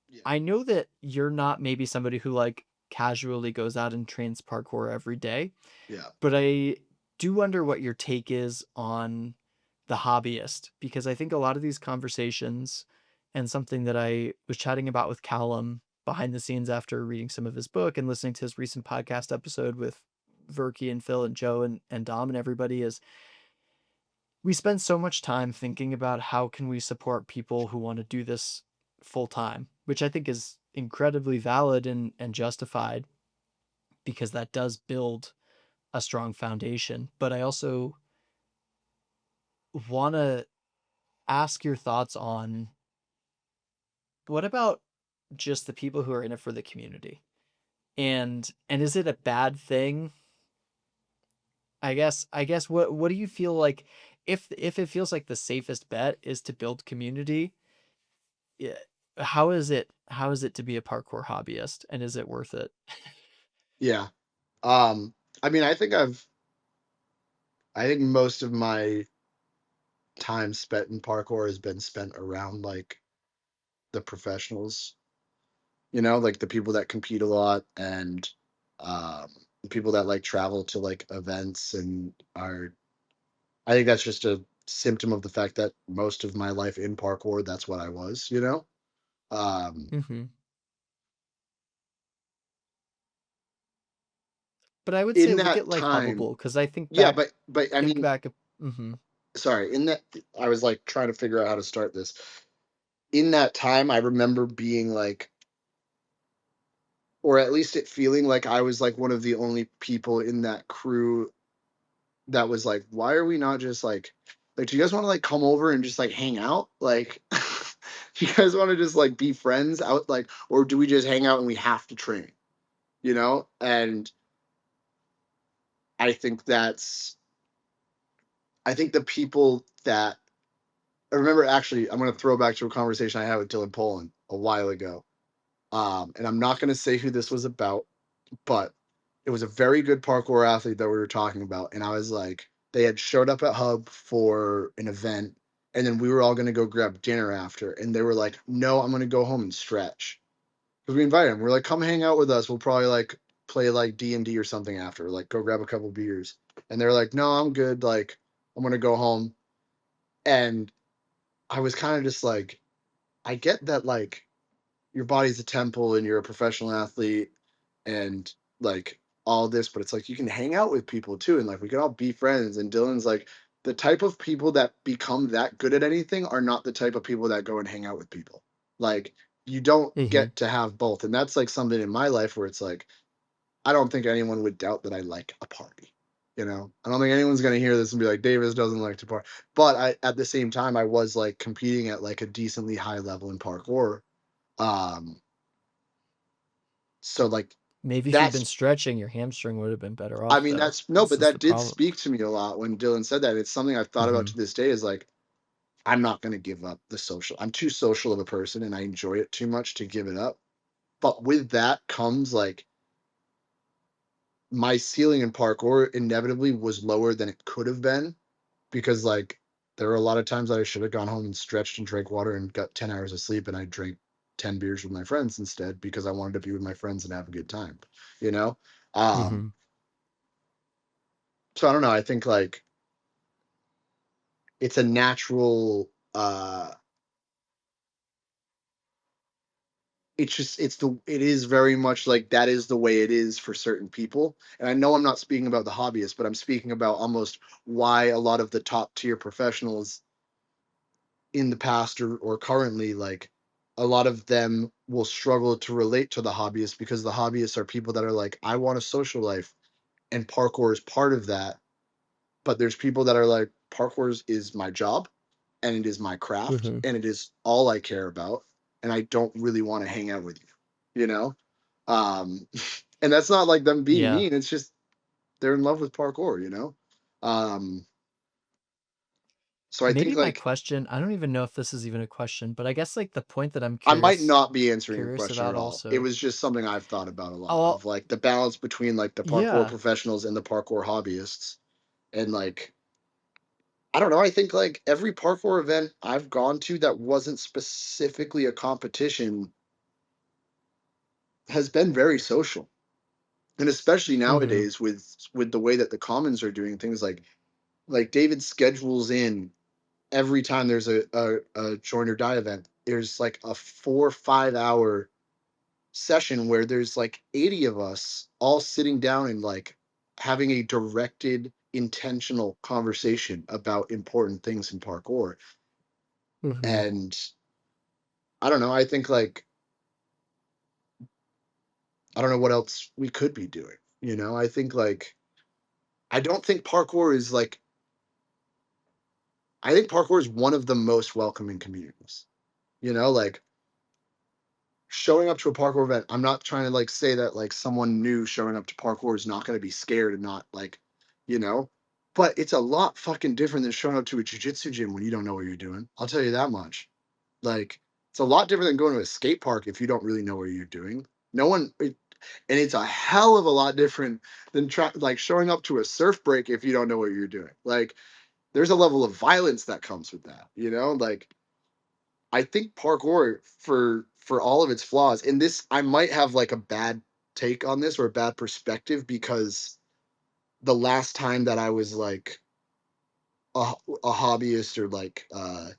Yeah. I know that you're not maybe somebody who like casually goes out and trains parkour every day, Yeah. but I do wonder what your take is on the hobbyist, because I think a lot of these conversations, and something that I was chatting about with Callum behind the scenes after reading some of his book and listening to his recent podcast episode with Verky and Phil and Joe and Dom and everybody, is we spend so much time thinking about how can we support people who want to do this full time, which I think is incredibly valid and justified, because that does build a strong foundation. But I also want to ask your thoughts on, what about just the people who are in it for the community? And is it a bad thing? I guess what do you feel like, if it feels like the safest bet is to build community, yeah, how is it to be a parkour hobbyist, and is it worth it? Yeah. I mean, I think most of my time spent in parkour has been spent around like the professionals, like the people that compete a lot, and the people that like travel to like events and are, I think that's just a symptom of the fact that most of my life in parkour, that's what I was. Um Mhm. But I would say in look that at like time, Hubbable, because I think yeah, back but I think mean, back. Mhm. sorry, in that, I was like trying to figure out how to start this. In that time, I remember being like, or at least it feeling like I was like one of the only people in that crew that was like, why are we not just like, do you guys want to like come over and just like hang out? Like, do you guys want to just like be friends out? Like, or do we just hang out and we have to train? And I think I think the people that I remember, actually, I'm going to throw back to a conversation I had with Dylan Poland a while ago. And I'm not going to say who this was about, but it was a very good parkour athlete that we were talking about. And I was like, they had showed up at Hub for an event, and then we were all going to go grab dinner after. And they were like, no, I'm going to go home and stretch. Because we invited them. We're like, come hang out with us. We'll probably like play like D&D or something after, like go grab a couple beers. And they're like, no, I'm good. Like, I'm going to go home. And I was kind of just like, I get that, like, your body's a temple and you're a professional athlete and like all this, but it's like you can hang out with people too, and like we can all be friends. And Dylan's like, the type of people that become that good at anything are not the type of people that go and hang out with people. Like, you don't Mhm. get to have both. And that's like something in my life where it's like, I don't think anyone would doubt that I like a party. You know, I don't think anyone's gonna hear this and be like, Davis doesn't like to park. But at the same time, I was like competing at like a decently high level in parkour. Um, so like Maybe if you'd been that's, stretching, your hamstring would have been better I off, mean, though. that's no, This but is the that did problem. speak to me a lot when Dylan said that. It's something I've thought about Mhm. to this day. Is like I'm not gonna give up the social. I'm too social of a person, and I enjoy it too much to give it up. But with that comes like my ceiling in parkour inevitably was lower than it could have been because like there were a lot of times that I should have gone home and stretched and drank water and got 10 hours of sleep and I drank 10 beers with my friends instead because I wanted to be with my friends and have a good time, you know? Um, Mhm. so I don't know. I think like it's a natural it's just it is very much like that is the way it is for certain people. And I know I'm not speaking about the hobbyists, but I'm speaking about almost why a lot of the top tier professionals in the past or currently like a lot of them will struggle to relate to the hobbyists because the hobbyists are people that are like I want a social life and parkour is part of that, but there's people that are like parkour is my job and it is my craft Mhm. and it is all I care about and I don't really want to hang out with you, you know? um and that's not like them being Yeah. mean, it's just they're in love with parkour, you know? um so I think Maybe my like question, I don't even know if this is even a question, but I guess, like, the point that I'm I might curious not be answering your curious question at about all. It also. was just something I've thought about a lot Oh, of like the balance between like the parkour yeah. professionals and the parkour hobbyists. And like, I don't know. I think like every parkour event I've gone to that wasn't specifically a competition has been very social. And especially Mhm. nowadays with the way that the commons are doing things like David schedules in every time there's a join or die event, there's like a 4 or 5 hour session where there's like 80 of us all sitting down and like having a directed intentional conversation about important things in parkour. Mhm. And I don't know, I think like I don't know what else we could be doing, you know? I think like I don't think parkour is like I think parkour is one of the most welcoming communities, you know? Like showing up to a parkour event, I'm not trying to like say that like someone new showing up to parkour is not going to be scared and not like, you know, but it's a lot fucking different than showing up to a jujitsu gym when you don't know what you're doing. I'll tell you that much. Like, it's a lot different than going to a skate park if you don't really know what you're doing. No one, and it's a hell of a lot different than like showing up to a surf break if you don't know what you're doing. Like, there's a level of violence that comes with that, you know, like I think parkour for all of its flaws, and this I might have like a bad take on this or a bad perspective because the last time that I was like a hobbyist or like a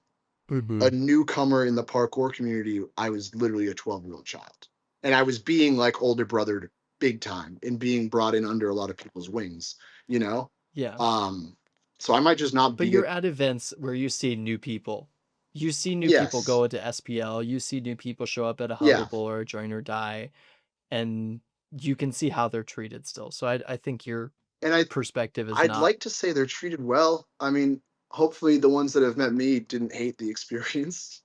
Mhm. newcomer in the parkour community, I was literally a 12-year-old child. And I was being like older brothered big time and being brought in under a lot of people's wings, you know? Yeah. Um so I might just not But be a you're at events where you see new people. You see new people yes. go into SPL, you see new people show up at a Yeah. huggable or a join or die, and you can see how they're treated still. So I think your And perspective is I'd not. like to say they're treated well. I mean, hopefully the ones that have met me didn't hate the experience.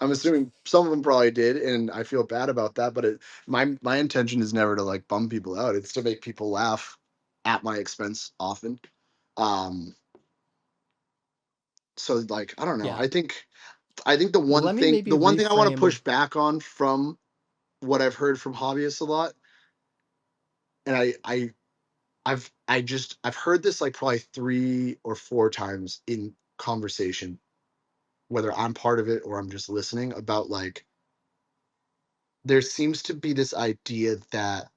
I'm assuming some of them probably did, and I feel bad about that. But my intention is never to like bum people out. It's to make people laugh at my expense often. Um, so like I don't know. Yeah. I think Well, let me maybe the one thing I want to reframe. push back on from what I've heard from hobbyists a lot, and I've heard this like probably 3 or 4 times in conversation, whether I'm part of it or I'm just listening about like there seems to be this idea that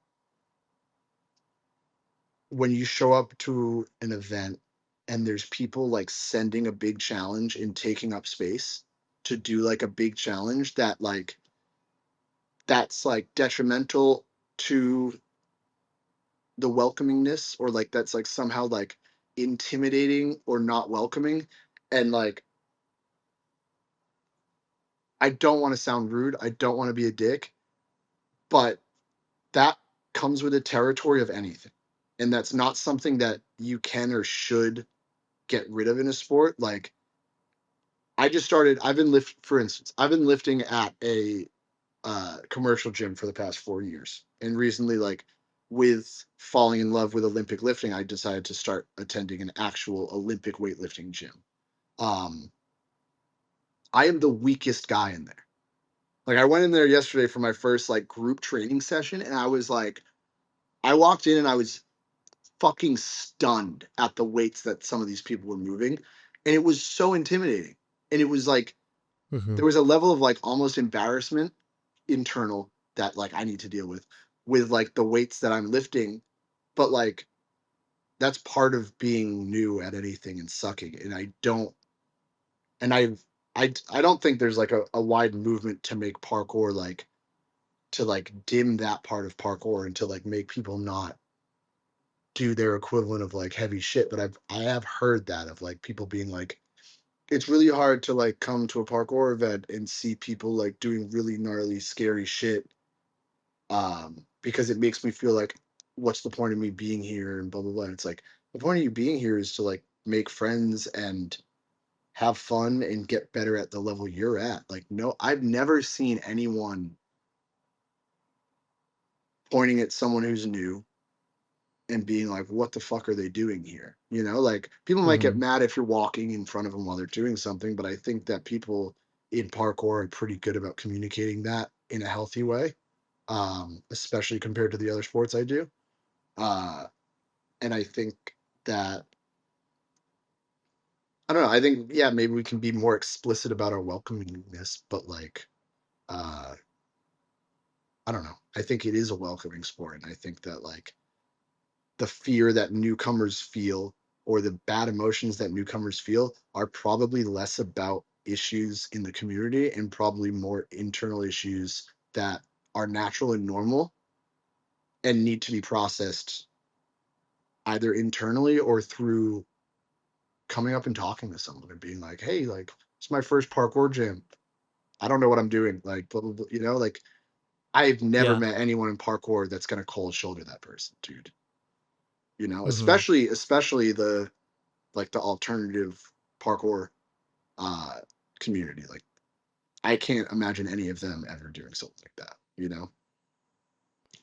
when you show up to an event and there's people like sending a big challenge and taking up space to do like a big challenge that like that's like detrimental to the welcomingness or like that's like somehow like intimidating or not welcoming. And like I don't want to sound rude. I don't want to be a dick, but that comes with the territory of anything. and that's not something that you can or should get rid of in a sport. Like for instance, I've been lifting at a commercial gym for the past 4 years. And recently, like with falling in love with Olympic lifting, I decided to start attending an actual Olympic weightlifting gym. Um, I am the weakest guy in there. Like I went in there yesterday for my first like group training session, and I walked in and I was fucking stunned at the weights that some of these people were moving, and it was so intimidating. And it was like Hmm. there was a level of like almost embarrassment internal that like I need to deal with like the weights that I'm lifting, but like that's part of being new at anything and sucking. And I don't and I don't think there's like a wide movement to make parkour like to like dim that part of parkour and to like make people not do their equivalent of like heavy shit. But I have heard that of like people being like it's really hard to like come to a parkour event and see people like doing really gnarly scary shit because it makes me feel like what's the point of me being here and blah blah blah. And it's like the point of you being here is to like make friends and have fun and get better at the level you're at. Like no, I've never seen anyone pointing at someone who's new and being like, what the fuck are they doing here? You know, like people might get Hmm. mad if you're walking in front of them while they're doing something, but I think that people in parkour are pretty good about communicating that in a healthy way, especially compared to the other sports I do. Uh, and I think that I don't know. I think yeah, maybe we can be more explicit about our welcomingness, but like uh, I don't know. I think it is a welcoming sport, and I think that like the fear that newcomers feel or the bad emotions that newcomers feel are probably less about issues in the community and probably more internal issues that are natural and normal and need to be processed either internally or through coming up and talking to someone and being like, hey, like, it's my first parkour gym. I don't know what I'm doing. Like, blah, blah, blah. You know, like, I've never Yeah. met anyone in parkour that's going to cold shoulder that person, dude. You know, Hmm. especially the like the alternative parkour uh community. Like, I can't imagine any of them ever doing something like that, you know?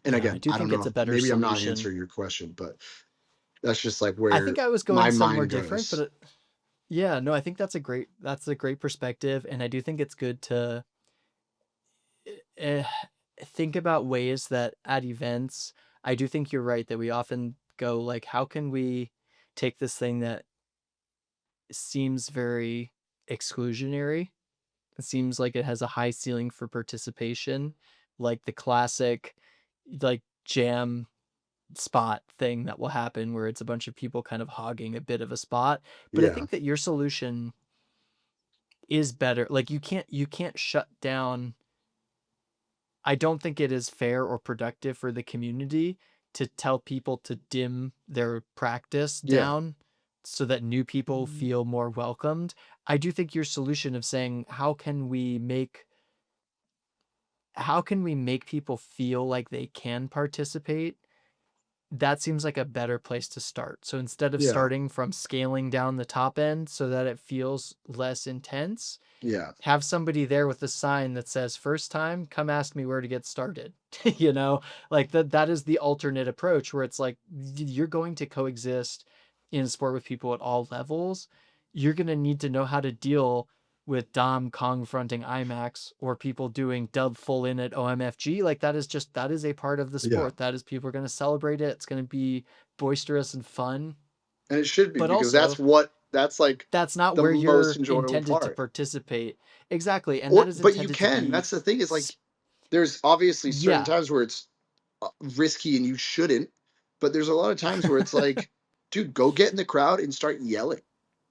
And Yeah, I again, do I don't think it's know. a better Maybe I'm not solution. answering your question, but that's just like I think where I was going my somewhere mind different, but goes. yeah, no, I think that's a great perspective, and I do think it's good to uh, think about ways that at events, I do think you're right that we often go like, how can we take this thing that seems very exclusionary? It seems like it has a high ceiling for participation, like the classic, like jam spot thing that will happen where it's a bunch of people kind of hogging a bit of a spot. But I Yeah. think that your solution is better. Like you can't shut down. I don't think it is fair or productive for the community to tell people to dim their practice Yeah. down so that new people feel more welcomed. I do think your solution of saying how can we make people feel like they can participate, that seems like a better place to start. So instead of Yeah. starting from scaling down the top end so that it feels less intense, Yeah. have somebody there with a sign that says first time come ask me where to get started. You know, like that is the alternate approach where it's like you're going to coexist in sport with people at all levels. You're going to need to know how to deal with Dom Kong fronting IMAX or people doing dub full in at OMFG. Like that is a part of the Yeah. sport. That is, people are going to celebrate it. It's going to be boisterous and fun, And it should be but because also that's like that's not the where most you're enjoyable intended to part. participate. Exactly. And that Or is but you intended to can. be That's the thing is like there's obviously certain yeah. times where it's risky and you shouldn't, but there's a lot of times where it's like, dude, go get in the crowd and start yelling.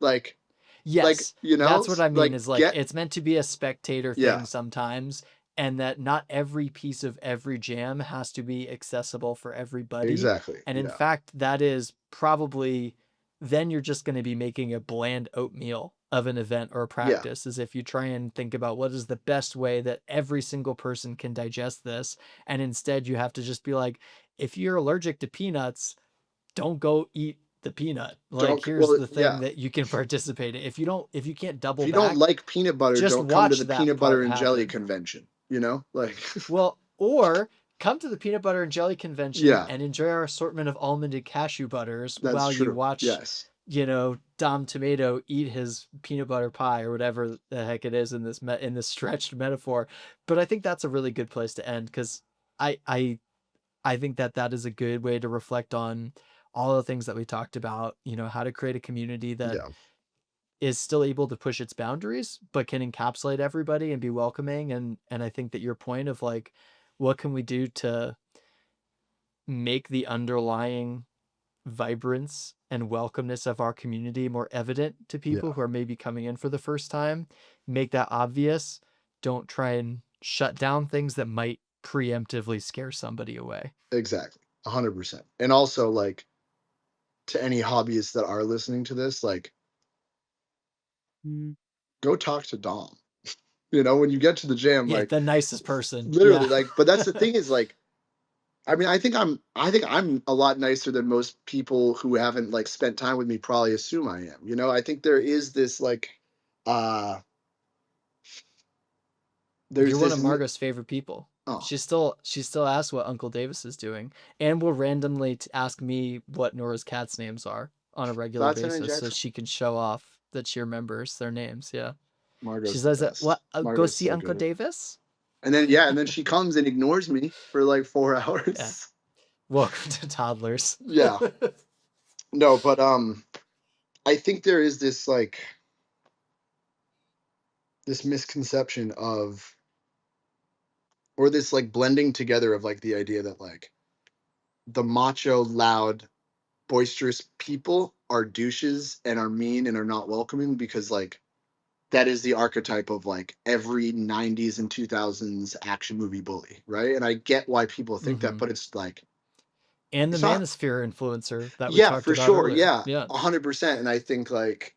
Like Yes. you know, That's what I mean like is like get it's meant to be a spectator yeah, thing sometimes, and that not every piece of every jam has to be accessible for everybody. exactly. And in Yeah. fact, that is probably then you're just going to be making a bland oatmeal of an event or a Yeah. practice, as if you try and think about what is the best way that every single person can digest this. And instead you have to just be like, if you're allergic to peanuts, don't go eat the peanut. Like, Don't here's well, the thing yeah. that you can participate in. If you can't If double you don't back, like peanut butter, just don't come to watch the that peanut butter part and jelly happen. convention, you know? Like Well, or come to the peanut butter and jelly convention yeah, and enjoy our assortment of almond and cashew butters that's while you true. watch, Yes. Dom Tomato eat his peanut butter pie or whatever the heck it is in this stretched metaphor. But I think that's a really good place to end, because I I I think that that is a good way to reflect on all the things that we talked about. How to create a community that Yeah, is still able to push its boundaries but can encapsulate everybody and be welcoming. And I think that your point of, like, what can we do to make the underlying vibrance and welcomeness of our community more evident to people yeah, who are maybe coming in for the first time, make that obvious. Don't try and shut down things that might preemptively scare somebody away. exactly. 100%. And also, like, to any hobbyists that are listening to this, like, go talk to Dom. When you get to the gym, Yeah, like, the nicest person. literally, Yeah. like, but that's the thing is, like, I mean, I think I'm a lot nicer than most people who haven't, like, spent time with me probably assume I am, I think there is this, like, uh You're there's one this of mi Margot's favorite people. oh, She still asks what Uncle Davis is doing, and will randomly ask me what Nora's cats' names are on a regular Dodson and basis, so Jackson. she can show off that she remembers their names. Yeah, she Margot's the says that, what, best. go Margot's see so Uncle good. Davis. And then yeah, and then she comes and ignores me for, like, 4 Yeah, hours. welcome to toddlers. Yeah. No, but, I think there is this, like this misconception of or this, like, blending together of, like, the idea that, like, the macho, loud, boisterous people are douches and are mean and are not welcoming because, like, that is the archetype of, like, every 90s and 2000s action movie bully, right? And I get why people think that, Hmm. but it's like And the it's not. manosphere influencer that we Yeah, talked for about sure. earlier. Yeah, Yeah. 100%. And I think, like,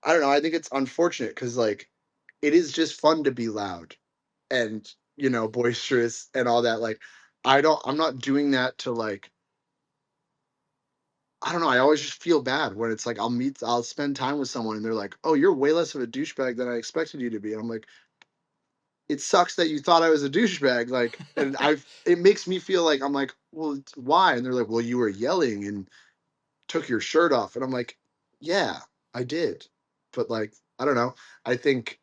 I don't know. I think it's unfortunate because, like, it is just fun to be loud and, boisterous and all that. Like, I'm not doing that to, like, I don't know. I always just feel bad when it's like I'll spend time with someone and they're like, "Oh, you're way less of a douchebag than I expected you to be." And I'm like, "It sucks that you thought I was a douchebag." Like, and it makes me feel like I'm like, "Well, why?" And they're like, "Well, you were yelling and took your shirt off." And I'm like, "Yeah, I did." But, like, I don't know. I think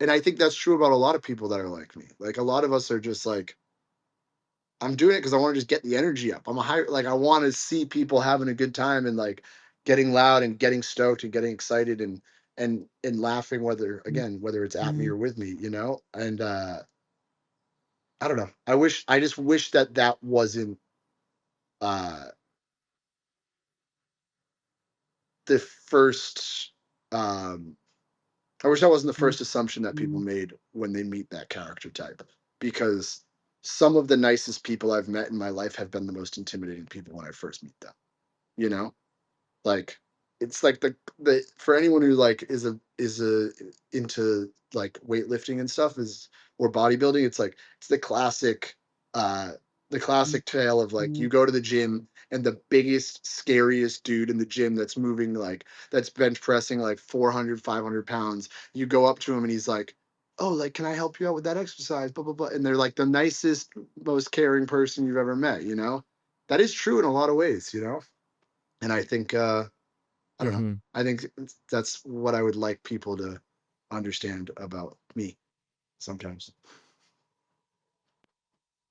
and I think that's true about a lot of people that are like me. Like, a lot of us are just like, I'm doing it because I want to just get the energy up. I want to see people having a good time and, like, getting loud and getting stoked and getting excited and laughing, whether it's at me or with me, And I don't know. I just wish that that wasn't uh the first um I wish that wasn't the first assumption that people made when they meet that character type, because some of the nicest people I've met in my life have been the most intimidating people when I first meet them. You know, like, it's like the for anyone who, like, is a into, like, weightlifting and stuff is or bodybuilding, it's like it's uh the classic tale of, like, you go to the gym and the biggest scariest dude in the gym that's moving, like, that's bench pressing like 400 500 pounds, you go up to him and he's like, "Oh, like, can I help you out with that exercise, blah blah blah," and they're like the nicest, most caring person you've ever met. That is true in a lot of ways. And I think, I don't know. Hmm. I think that's what I would like people to understand about me sometimes.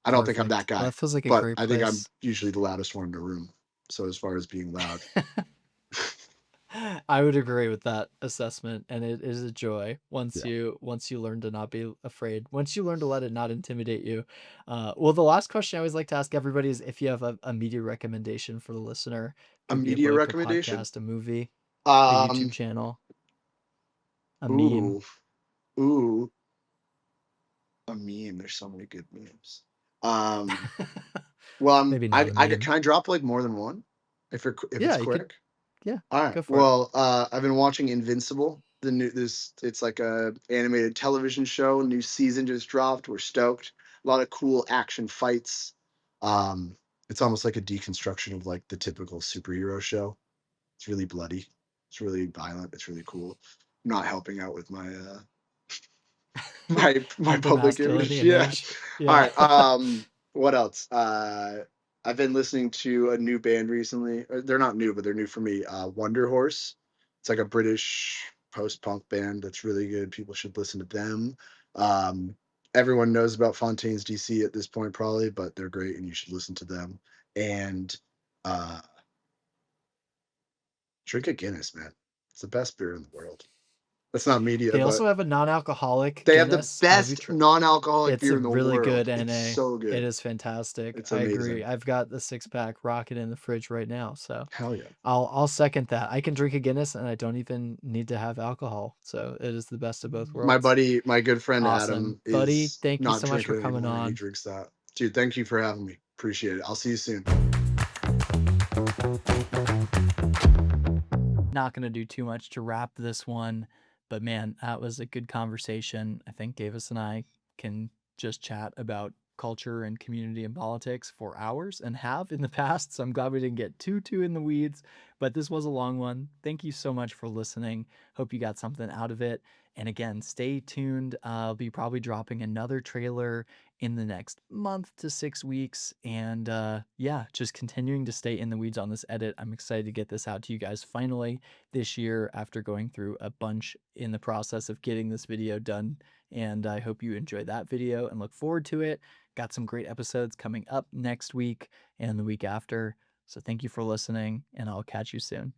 I don't think I'm that Perfect. Well, guy, that feels like a but great I think I'm place. usually the loudest one in the room. So as far as being loud, I would agree with that assessment, and it is a joy once yeah. you learn to not be afraid. Once you learn to let it not intimidate you. Well, the last question I always like to ask everybody is if you have a media recommendation for the listener. A Could be a media book, a recommendation? podcast, a movie, a YouTube Um, channel, a meme. ooh, ooh, a meme. There's so many good memes. Um, well, Maybe not a meme. can I drop, like, more than one if it's Yeah, you could. quick? Yeah, All right. go for it. Well, I've been watching Invincible. It's like a animated television show. New season just dropped. We're stoked. A lot of cool action fights. Um, It's almost like a deconstruction of like the typical superhero show. It's really bloody. It's really violent. It's really cool. Not helping out with my my The public masculinity image. Yeah. image. All Yeah. right. What else? I've been listening to a new band recently. They're not new, but they're new for me. Wonder Horse. It's like a British post-punk band that's really good. People should listen to them. Um, Everyone knows about Fontaine's DC at this point, probably, but they're great and you should listen to them. And uh drink a Guinness, man. It's the best beer in the world. That's not media, They but also have a non-alcoholic they have the Guinness. We best non-alcoholic It's beer a in the really good world. It's NA. so It good. is fantastic. It's I agree. amazing. I've got the 6-pack rocket in the fridge right now, so Hell yeah. I'll second that. I can drink a Guinness and I don't even need to have alcohol, so it is the best of both worlds. My good friend Awesome. Adam Buddy, is thank you not so much for drinking coming anymore and he on. drinks that. Dude, thank you for having me. Appreciate it. I'll see you soon. Not gonna do too much to wrap this one, but man, that was a good conversation. I think Davis and I can just chat about culture and community and politics for hours and have in the past. So I'm glad we didn't get too in the weeds, but this was a long one. Thank you so much for listening. Hope you got something out of it. And again, stay tuned. I'll be probably dropping another trailer in the next month to 6 weeks. And yeah, just continuing to stay in the weeds on this edit. I'm excited to get this out to you guys finally this year after going through a bunch in the process of getting this video done. And I hope you enjoyed that video and look forward to it. Got some great episodes coming up next week and the week after. So thank you for listening, and I'll catch you soon.